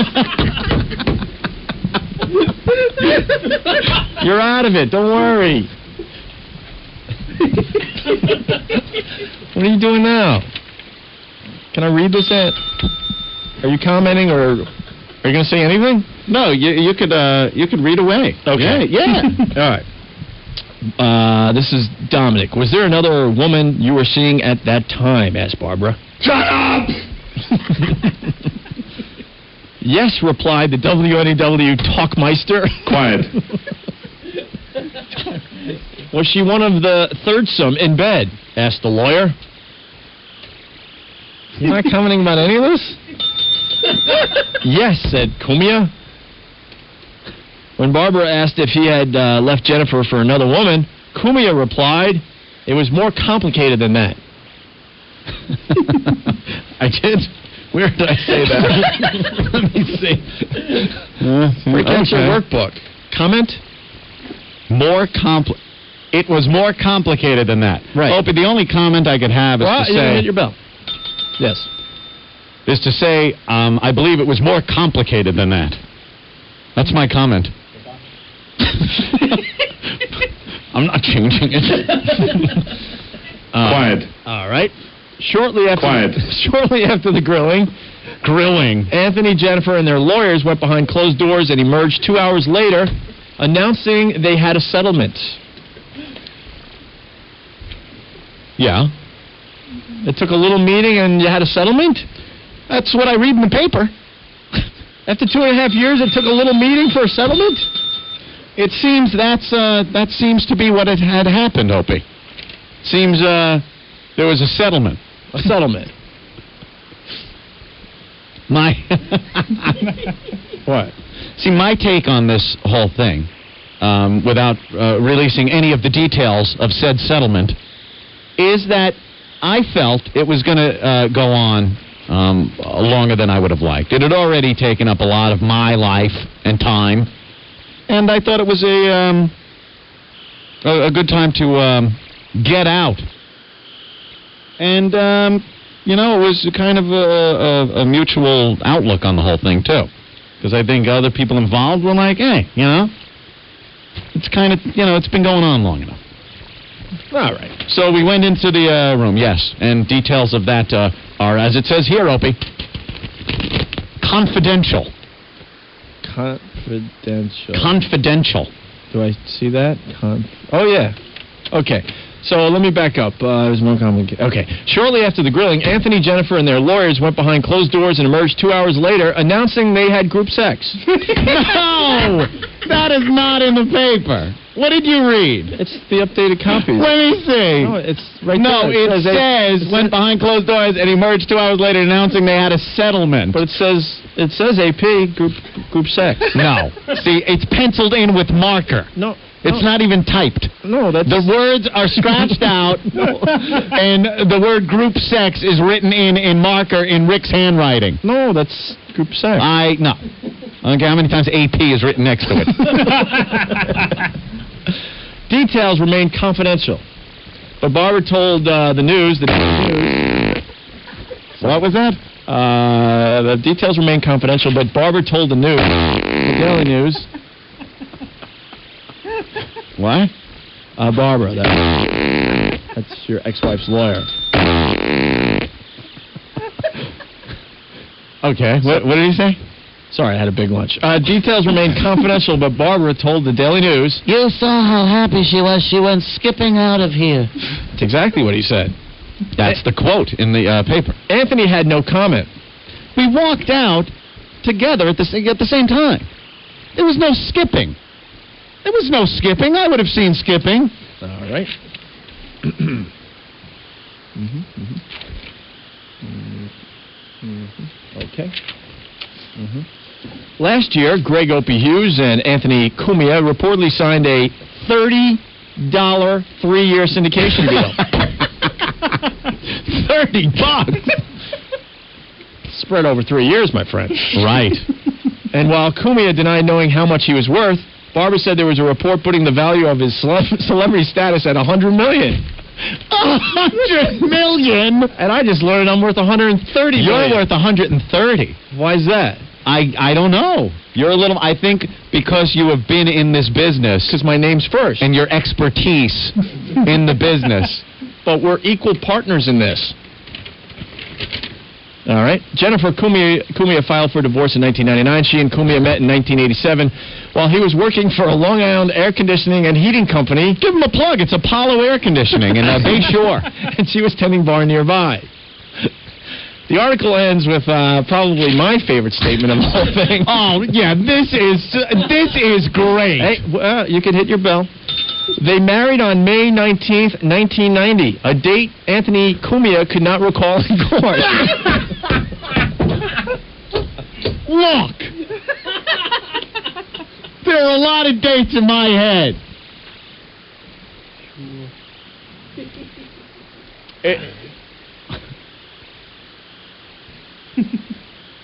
You're out of it. Don't worry. What are you doing now? Can I read this? Are you commenting or are you going to say anything? No, you could read away. Okay. Yeah. All right. This is Dominic. Was there another woman you were seeing at that time? Asked Barbara. Shut up! Yes, replied the WNEW talkmeister. Quiet. Was she one of the thirdsome in bed? Asked the lawyer. You're not commenting about any of this? Yes, said Kumia. When Barbara asked if he had left Jennifer for another woman, Kumia replied, it was more complicated than that. I did? Where did I say that? Let me see. Retention workbook. Comment? It was more complicated than that. Right. Opie, the only comment I could have is to say... hit your bell. Yes. Is to say, I believe it was more complicated than that. That's my comment. I'm not changing it. Quiet. All right. Shortly after the grilling, Anthony, Jennifer, and their lawyers went behind closed doors and emerged 2 hours later, announcing they had a settlement. Yeah. It took a little meeting and you had a settlement? That's what I read in the paper. After 2.5 years, it took a little meeting for a settlement? It seems that seems to be what had happened, Opie. Seems there was a settlement. A settlement. What? See, my take on this whole thing, without releasing any of the details of said settlement, is that I felt it was going to go on longer than I would have liked. It had already taken up a lot of my life and time, and I thought it was a good time to get out. And, it was kind of a mutual outlook on the whole thing, too. Because I think other people involved were like, hey, it's kind of, it's been going on long enough. All right. So we went into the room, yes, and details of that are, as it says here, Opie, confidential. Confidential. Do I see that? Oh, yeah. Okay. So let me back up. It was more complicated. Okay. Shortly after the grilling, Anthony, Jennifer, and their lawyers went behind closed doors and emerged 2 hours later, announcing they had group sex. No! That is not in the paper. What did you read? It's the updated copy. Let me see. No, it's right there. No, it says went behind closed doors and emerged 2 hours later, announcing they had a settlement. But it says AP group sex. No. See, it's penciled in with marker. No. It's not even typed. No, that's... The words are scratched out, and the word group sex is written in marker in Rick's handwriting. No, that's group sex. No. Okay, how many times AP is written next to it? Details remain confidential. But Barbara told the news that... What was that? The details remain confidential, but Barbara told the news, the Daily News... What? Barbara, that's your ex-wife's lawyer. Okay, what did he say? Sorry, I had a big lunch. Details remain confidential, but Barbara told the Daily News... You saw how happy she was. She went skipping out of here. That's exactly what he said. That's the quote in the paper. Anthony had no comment. We walked out together at the same time. There was no skipping. There was no skipping. I would have seen skipping. All right. Okay. Last year, Greg Opie Hughes and Anthony Cumia reportedly signed a $30 3-year syndication deal. $30. Spread over 3 years, my friend. Right. And while Cumia denied knowing how much he was worth, Barbara said there was a report putting the value of his celebrity status at $100 million. $100 million? And I just learned I'm worth $130 million. You're worth $130. Why is that? I don't know. You're a little... I think because you have been in this business... Because my name's first. And your expertise in the business. But we're equal partners in this. All right. Jennifer Cumia filed for divorce in 1999. She and Cumia met in 1987 while he was working for a Long Island air conditioning and heating company. Give him a plug. It's Apollo Air Conditioning in Bay Shore. And she was tending bar nearby. The article ends with probably my favorite statement of the whole thing. Oh, yeah, this is great. Hey, you can hit your bell. They married on May 19th, 1990, a date Anthony Cumia could not recall in court. Look! There are a lot of dates in my head.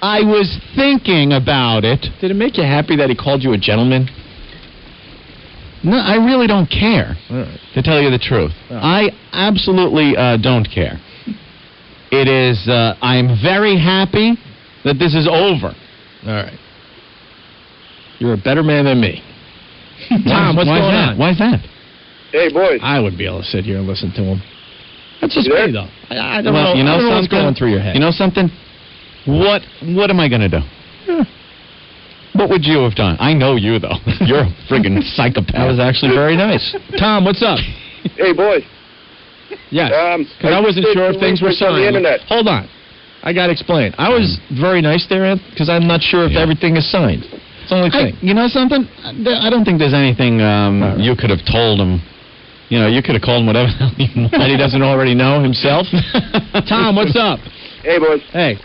I was thinking about it. Did it make you happy that he called you a gentleman? No, I really don't care, to tell you the truth. I absolutely don't care. It is, I'm very happy that this is over. All right. You're a better man than me. Tom, what's going on? Why is that? Hey, boys. I would be able to sit here and listen to him. That's just me, though. I don't know. You know, I don't know what's something? going through your head. You know something? What am I going to do? What would you have done? I know you, though. You're a friggin' psychopath. That was actually very nice. Tom, what's up? Hey, boys. Yes. Because I wasn't sure if things were signed. On the internet. Hold on. I got to explain. I was very nice there, Ant, because I'm not sure if everything is signed. It's the only thing. You know something? I don't think there's anything you could have told him. You know, you could have called him whatever you want. That he doesn't already know himself. Tom, what's up? Hey, boys. Hey.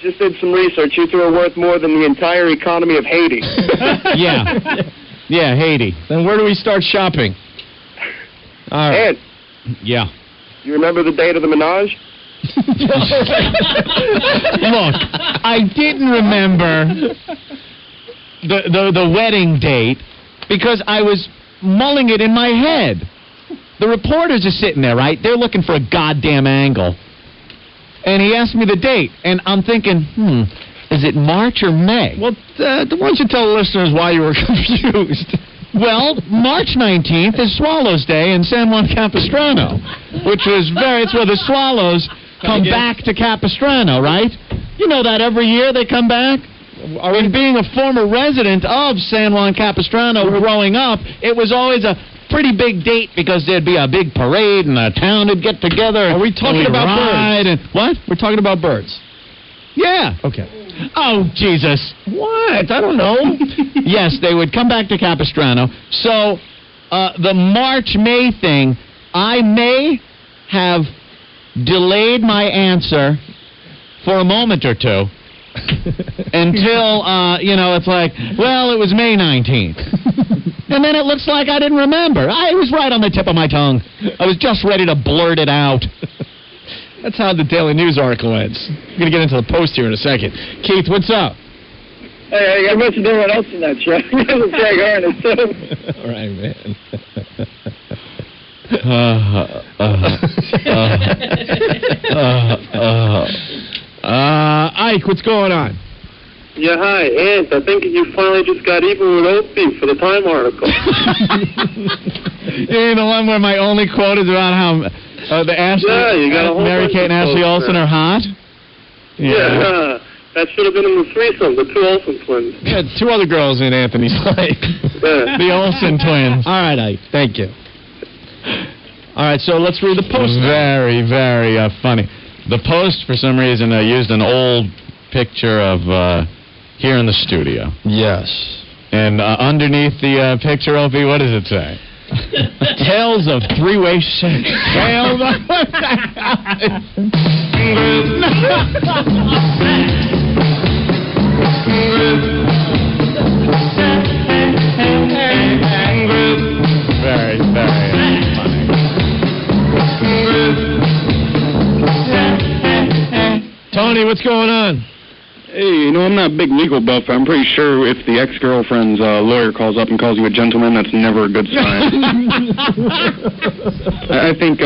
Just did some research. You two are worth more than the entire economy of Haiti. Yeah, Haiti. Then where do we start shopping? All right. Ed, yeah. you remember the date of the menage? Look, I didn't remember the wedding date because I was mulling it in my head. The reporters are sitting there, right? They're looking for a goddamn angle. And he asked me the date, and I'm thinking, is it March or May? Well, why don't you tell the listeners why you were confused? Well, March 19th is Swallows Day in San Juan Capistrano, which was it's where the Swallows come back to Capistrano, right? You know that every year they come back? And being a former resident of San Juan Capistrano growing up, it was always a pretty big date because there'd be a big parade and the town would get together. Are we talking about birds? What? We're talking about birds. Yeah. Okay. Oh, Jesus. What? I don't know. Yes, they would come back to Capistrano. So, the March-May thing, I may have delayed my answer for a moment or two until, it's like, well, it was May 19th. And then it looks like I didn't remember. It was right on the tip of my tongue. I was just ready to blurt it out. That's how the Daily News article ends. We're going to get into the Post here in a second. Keith, what's up? Hey, I got to know what else in that show. Greg Arnott, too. All right, man. Ike, what's going on? Yeah, hi, Ant. I think you finally just got even with Opie for the Time article. You mean the one where my only quote is about how the Ashley, you got a whole Mary Kate and Ashley Olsen are hot? Yeah. That should have been in the threesome, the two Olsen twins. Yeah, two other girls in Anthony's life. Yeah. The Olsen twins. All right, Ike. Thank you. All right, so let's read the Post. Very, very funny. The Post, for some reason, used an old picture of here in the studio. Yes. And underneath the picture, Opie, what does it say? Tales of three-way sex. Tales of... Very, very funny. Tony, what's going on? Hey, I'm not a big legal buff. I'm pretty sure if the ex-girlfriend's lawyer calls up and calls you a gentleman, that's never a good sign. I think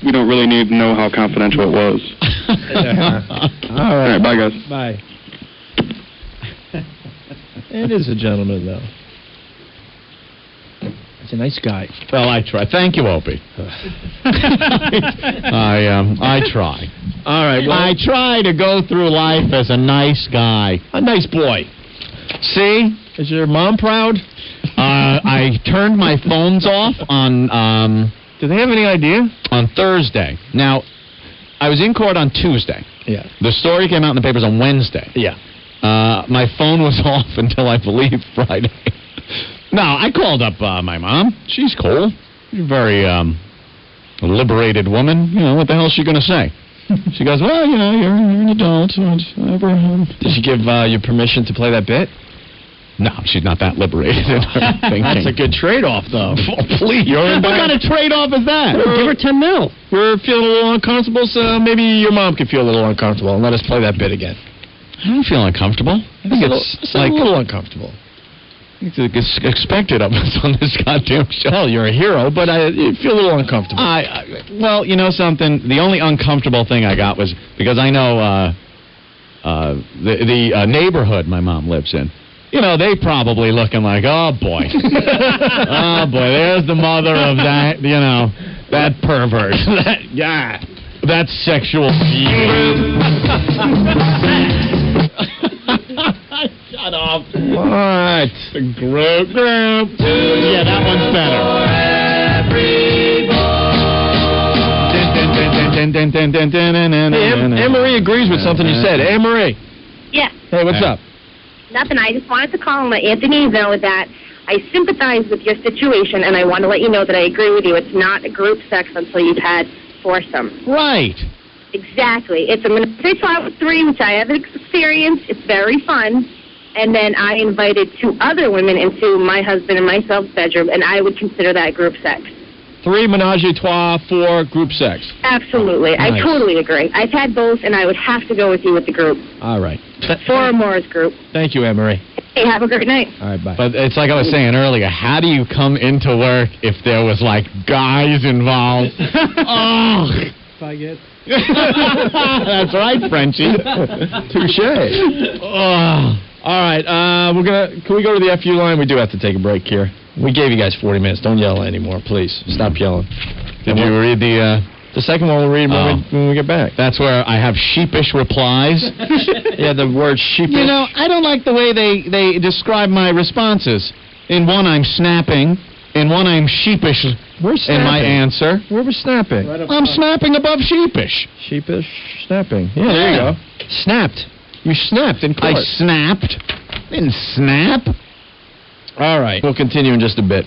we don't really need to know how confidential it was. All right. All right, bye, guys. Bye. It is a gentleman, though. He's a nice guy. Well, I try. Thank you, Opie. I try. All right. Well, I try to go through life as a nice guy. A nice boy. See? Is your mom proud? I turned my phones off on... do they have any idea? On Thursday. Now, I was in court on Tuesday. Yeah. The story came out in the papers on Wednesday. Yeah. My phone was off until, I believe, Friday. No, I called up my mom. She's cool. She's a very liberated woman. You know, what the hell is she going to say? She goes, well, you know, you're an adult. Whatever. Did she give you permission to play that bit? No, she's not that liberated in her thinking. That's a good trade-off, though. Oh, please. What kind of trade-off is that? Give her $10 million. We're feeling a little uncomfortable, so maybe your mom could feel a little uncomfortable, and let us play that bit again. I don't feel uncomfortable. I think it's like a little uncomfortable. It's expected of us on this goddamn show. Hell, you're a hero, but you feel a little uncomfortable. Well, you know something? The only uncomfortable thing I got was because I know the neighborhood my mom lives in. You know, they probably looking like, oh, boy. Oh, boy, there's the mother of that, you know, that pervert. That sexual... Shut up. What? Group. Yeah, that one's better. Hey, Anne-Marie agrees with something you said. Anne-Marie. Yeah. Hey, what's up? Nothing. I just wanted to call and let Anthony know that I sympathize with your situation, and I want to let you know that I agree with you. It's not a group sex until you've had foursome. Right. Exactly. It's a minute out with three, which I have experienced. It's very fun. And then I invited 2 other women into my husband and myself's bedroom, and I would consider that group sex. 3 menage a trois, 4 group sex. Absolutely. Nice. I totally agree. I've had both, and I would have to go with you with the group. All right. 4 or more is group. Thank you, Anne-Marie. Hey, have a great night. All right, bye. But it's like I was saying earlier, how do you come into work if there was, like, guys involved? Oh. If I get... That's right, Frenchie. Touche. Oh. All right, can we go to the FU line? We do have to take a break here. We gave you guys 40 minutes. Don't yell anymore, please. Stop yelling. Did you read the second one we'll read when we get back. That's where I have sheepish replies. Yeah, the word sheepish. You know, I don't like the way they describe my responses. In one, I'm snapping. In one, I'm sheepish in my answer. Where was snapping? I'm snapping above sheepish. Sheepish, snapping. Yeah, there you go. Snapped. You snapped in court. I snapped. Didn't snap. All right. We'll continue in just a bit.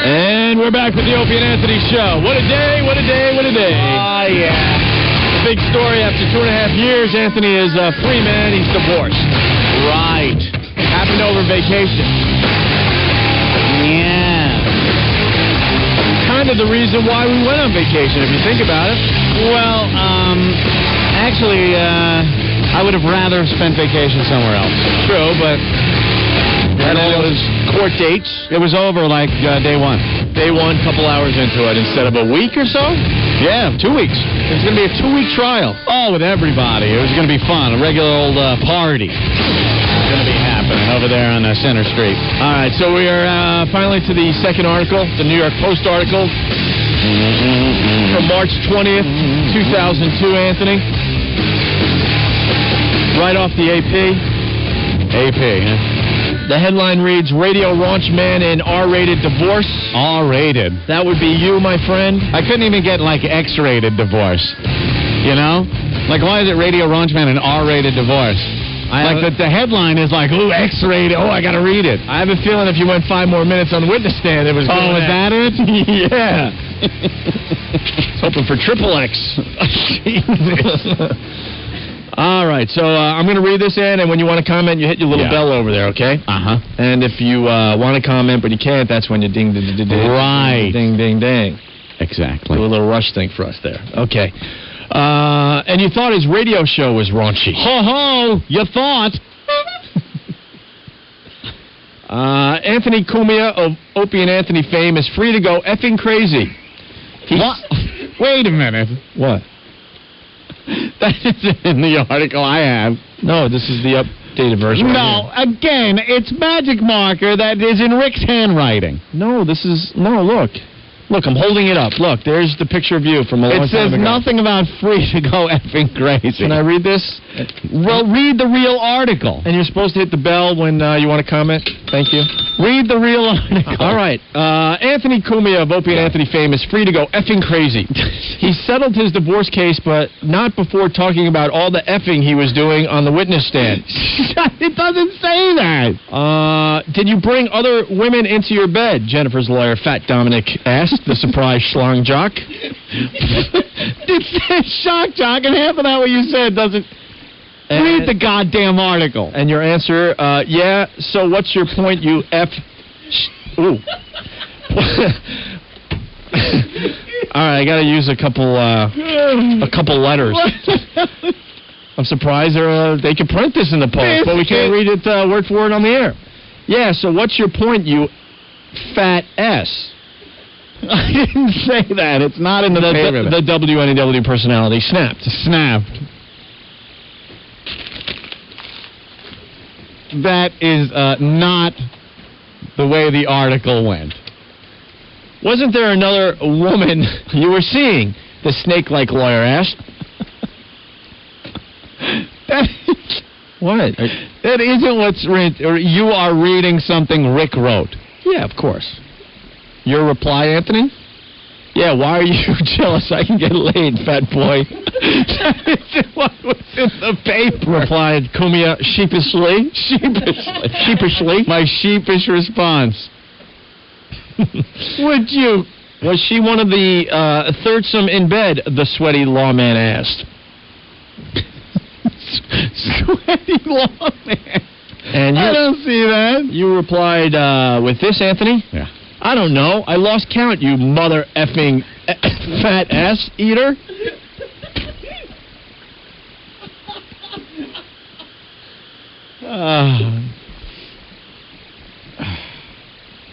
And we're back with the Opie and Anthony Show. What a day, what a day, what a day. Oh, yeah. Big story after 2.5 years. Anthony is a free man. He's divorced. Right. Happened over vacation. Yeah. Kind of the reason why we went on vacation, if you think about it. Well, actually, I would have rather spent vacation somewhere else. True, but that was court dates. It was over like day one. Day one, couple hours into it instead of a week or so? Yeah, 2 weeks. It's going to be a 2-week trial. Oh, with everybody. It was going to be fun. A regular old party. Going to be happening over there on Center Street. All right, so we are finally to the second article, the New York Post article from March 20th, 2002, Anthony. Right off the AP. AP, huh? The headline reads, Radio Raunch Man in R-rated divorce. R-rated. That would be you, my friend. I couldn't even get, like, X-rated divorce. You know? Like, why is it Radio Raunch Man in R-rated divorce? The headline is like, ooh, X-rated. Oh, I got to read it. I have a feeling if you went 5 more minutes on the witness stand, it was good. Oh, is that it? Yeah. Hoping for triple X. Jesus. All right, so I'm going to read this in, and when you want to comment, you hit your little bell over there, okay? Uh-huh. And if you want to comment but you can't, that's when you ding, ding, ding, ding. Right. Ding, ding, ding. Exactly. Do a little rush thing for us there. Okay. And you thought his radio show was raunchy. Ho-ho! You thought. Anthony Cumia of Opie and Anthony fame is free to go effing crazy. What? Wait a minute. What? That is in the article I have. No, this is the updated version. No, again, it's magic marker that is in Rick's handwriting. No, look. Look, I'm holding it up. Look, there's the picture of you from a long time ago. It says nothing about free to go effing crazy. Can I read this? Well, read the real article. And you're supposed to hit the bell when you want to comment. Thank you. Read the real article. All right. Anthony Cumia of Opie and Anthony fame is free to go effing crazy. He settled his divorce case, but not before talking about all the effing he was doing on the witness stand. It doesn't say that. Did you bring other women into your bed? Jennifer's lawyer, Fat Dominic, asked. The surprise schlong jock. It says shock jock, and half of that what you said doesn't. Read the goddamn article. And your answer, yeah. So what's your point, you Ooh. All right, I got to use a couple letters. I'm surprised they can print this in the post, but we can't read it word for word on the air. Yeah. So what's your point, you fat S? I didn't say that. It's not in the paper. The WNEW personality snapped. That is not the way the article went. Wasn't there another woman you were seeing? The snake-like lawyer asked. What? That isn't what's written. You are reading something Rick wrote. Yeah, of course. Your reply, Anthony? Yeah, why are you jealous I can get laid, fat boy? That isn't what was in the paper. Replied Cumia sheepishly. Sheepishly? My sheepish response. Was she one of the thirdsome in bed, the sweaty lawman asked. Sweaty lawman. And I don't see that. You replied with this, Anthony? Yeah. I don't know. I lost count, you mother effing fat ass eater.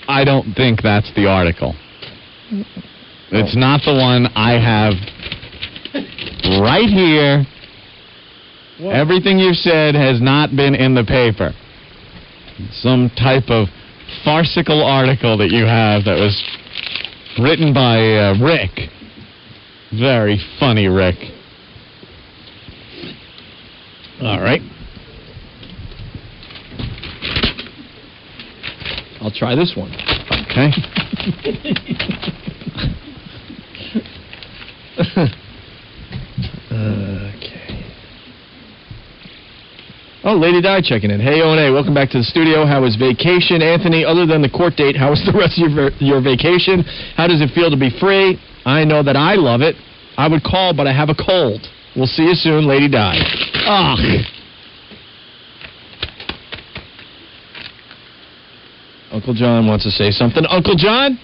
I don't think that's the article. It's not the one I have right here. What? Everything you've said has not been in the paper. Some type of farcical article that you have that was written by Rick. Very funny, Rick. All right. I'll try this one. Okay. Oh, Lady Di checking in. Hey, O&A, welcome back to the studio. How was vacation? Anthony, other than the court date, how was the rest of your vacation? How does it feel to be free? I know that I love it. I would call, but I have a cold. We'll see you soon, Lady Di. Uncle John wants to say something. Uncle John?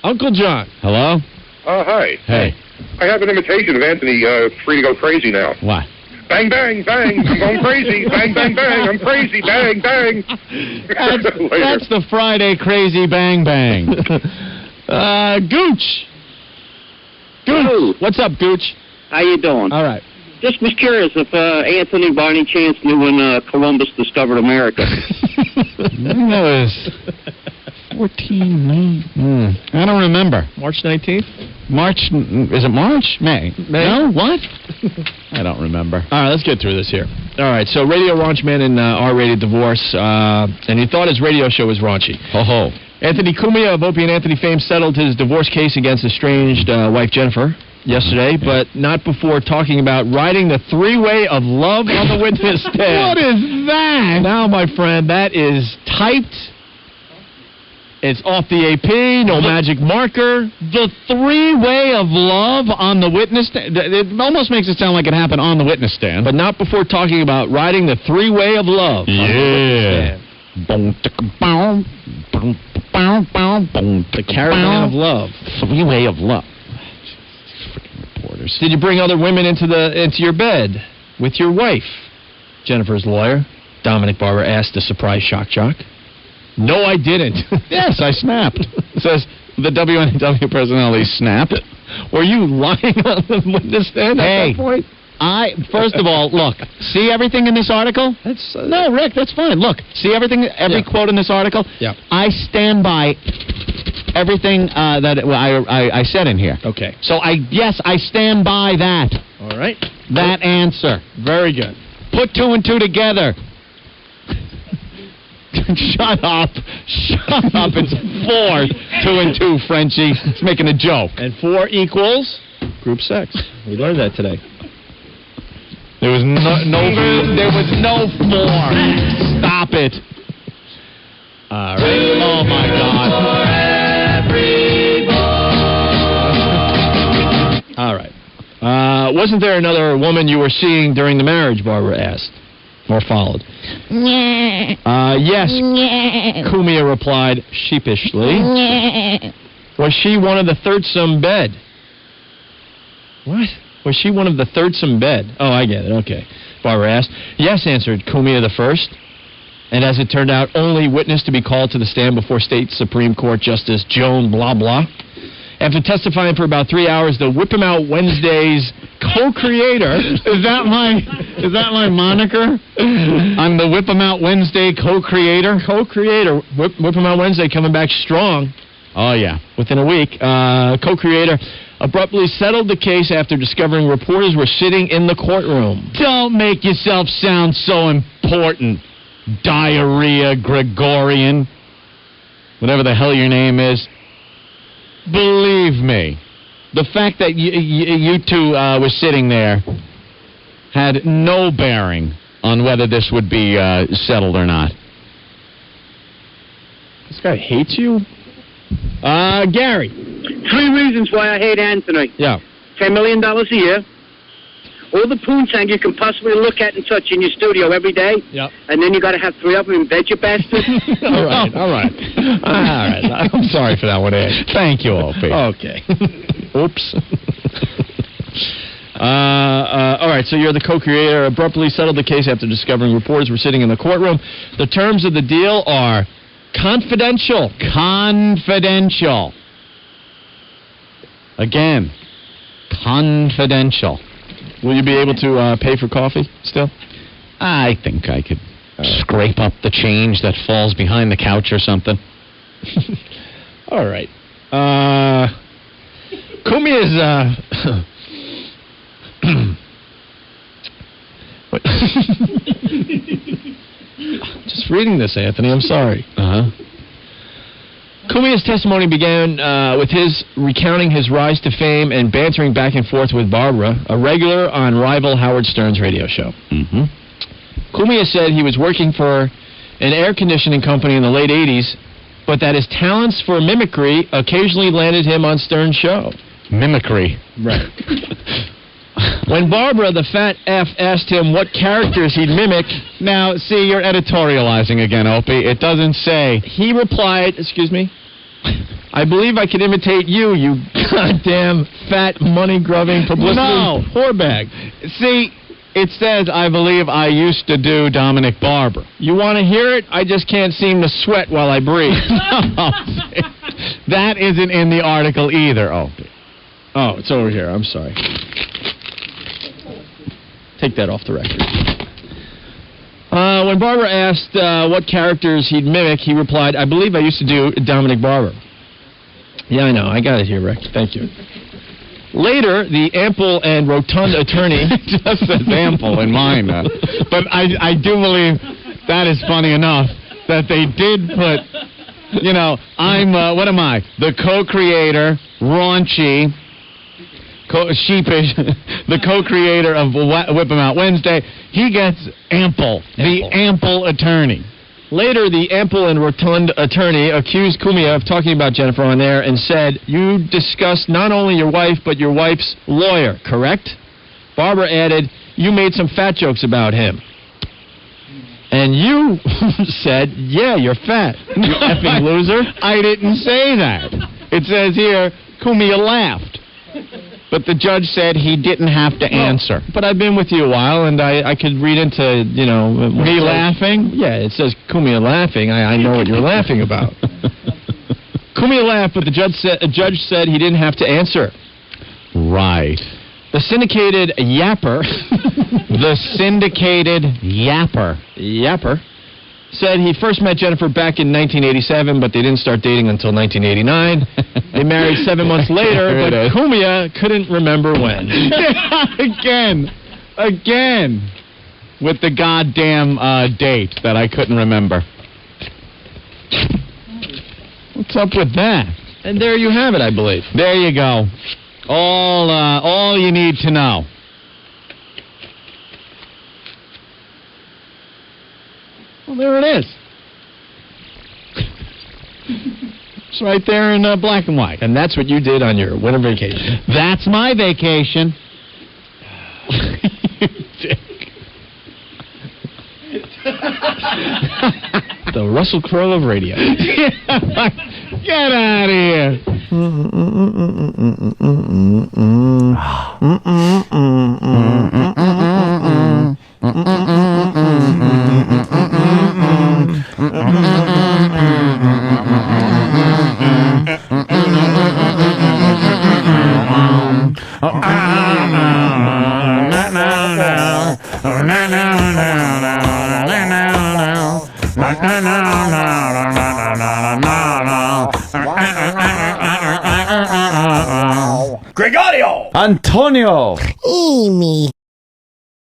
Uncle John. Hello? Hi. Hey. I have an imitation of Anthony free to go crazy now. What? Bang, bang, bang, I'm going crazy. Bang, bang, bang, I'm crazy. Bang, bang. That's the Friday crazy bang bang. Gooch. Hello. What's up, Gooch? How you doing? All right. Just was curious if Anthony by any chance knew when Columbus discovered America. That was 14. I don't remember. March 19th? Is it March? May? No? What? I don't remember. All right, let's get through this here. All right, so Radio Raunch Man and R-Rated Divorce, and he thought his radio show was raunchy. Ho-ho. Anthony Cumia of Opie and Anthony fame settled his divorce case against estranged wife Jennifer yesterday, but not before talking about riding the three-way of love on the witness stand. What is that? Now, my friend, that is typed. It's off the AP, no magic marker. The three-way of love on the witness stand. It almost makes it sound like it happened on the witness stand. But not before talking about riding the three-way of love. Yeah. The caravan of love. Three-way of love. Freaking reporters. Did you bring other women into your bed with your wife? Jennifer's lawyer, Dominic Barbara, asked the surprise shock jock. No, I didn't. Yes, I snapped. It says the WNEW personality snapped. Were you lying on the witness stand at that point? First of all, look, see everything in this article? No, Rick, that's fine. Look, see everything, every quote in this article? Yeah. I stand by everything that I said in here. Okay. So, yes, I stand by that. All right. That answer. Very good. Put 2 and 2 together. Shut up. Shut up. It's 4, 2 and 2, Frenchie. It's making a joke. And 4 equals group sex. We learned that today. There was there was no 4. Stop it. All right. Oh, my God. All right. Wasn't there another woman you were seeing during the marriage, Barbara asked, or followed? Yes, Kumia replied sheepishly. Was she one of the thirdsome bed? What? Was she one of the thirdsome bed? Oh, I get it. Okay. Barbara asked. Yes, answered Kumia the first. And as it turned out, only witness to be called to the stand before State Supreme Court Justice Joan Blah Blah. After testifying for about 3 hours, the Whip 'em Out Wednesdays co-creator... Is that my moniker? I'm the Whip 'em Out Wednesday co-creator? Co-creator. Whip 'em Out Wednesday coming back strong. Oh, yeah. Within a week. Co-creator abruptly settled the case after discovering reporters were sitting in the courtroom. Don't make yourself sound so important. Diarrhea Gregorian. Whatever the hell your name is. Believe me, the fact that you two were sitting there had no bearing on whether this would be settled or not. This guy hates you? Gary. 3 reasons why I hate Anthony. Yeah. $10 million a year. All the poontang you can possibly look at and touch in your studio every day. Yep. And then you got to have 3 of them in bed, you bastard. All right. All right. I'm sorry for that one, Ed. Thank you, Opie. Okay. Oops. All right, so you're the co-creator. Abruptly settled the case after discovering reporters were sitting in the courtroom. The terms of the deal are confidential. Confidential. Again, confidential. Will you be able to pay for coffee still? I think I could scrape up the change that falls behind the couch or something. All right. Kumia's just reading this, Anthony. I'm sorry. Kumia's testimony began with his recounting his rise to fame and bantering back and forth with Barbara, a regular on rival Howard Stern's radio show. Mm-hmm. Kumia said he was working for an air conditioning company in the late 80s, but that his talents for mimicry occasionally landed him on Stern's show. Mimicry. Right. When Barbara, the fat F, asked him what characters he'd mimic... Now, see, you're editorializing again, Opie. It doesn't say. He replied, excuse me, I believe I can imitate you, you goddamn fat, money-grubbing publicity whorebag. See, it says, I believe I used to do Dominic Barbara. You want to hear it? I just can't seem to sweat while I breathe. That isn't in the article either, Opie. Oh, it's over here. I'm sorry. Take that off the record. When Barbara asked what characters he'd mimic, he replied, I believe I used to do Dominic Barbara. Yeah, I know. I got it here, Rick. Thank you. Later, the ample and rotund attorney... It just says ample in mine. But I do believe that is funny enough that they did put, you know, I'm, what am I? The co-creator, raunchy... sheepish, the co-creator of Whip 'em Out Wednesday, he gets ample, the ample attorney. Later, the ample and rotund attorney accused Kumia of talking about Jennifer on air and said, you discussed not only your wife, but your wife's lawyer, correct? Barbara added, you made some fat jokes about him. And you said, yeah, you're fat, you effing loser. I didn't say that. It says here, Kumia laughed. But the judge said he didn't have to answer. But I've been with you a while, and I could read into, you know... Me laughing? Yeah, it says Kumia laughing. I know what you're laughing about. Kumia laughed, but the judge said he didn't have to answer. Right. The syndicated yapper. The syndicated yapper said he first met Jennifer back in 1987, but they didn't start dating until 1989. They married 7 months later, but Cumia couldn't remember when. Again. With the goddamn date that I couldn't remember. What's up with that? And there you have it, I believe. There you go. All you need to know. Well, there it is. It's right there in black and white. And that's what you did on your winter vacation. That's my vacation. You dick. The Russell Crowe of radio. Get out of here. Gregorio! Antonio! Amy.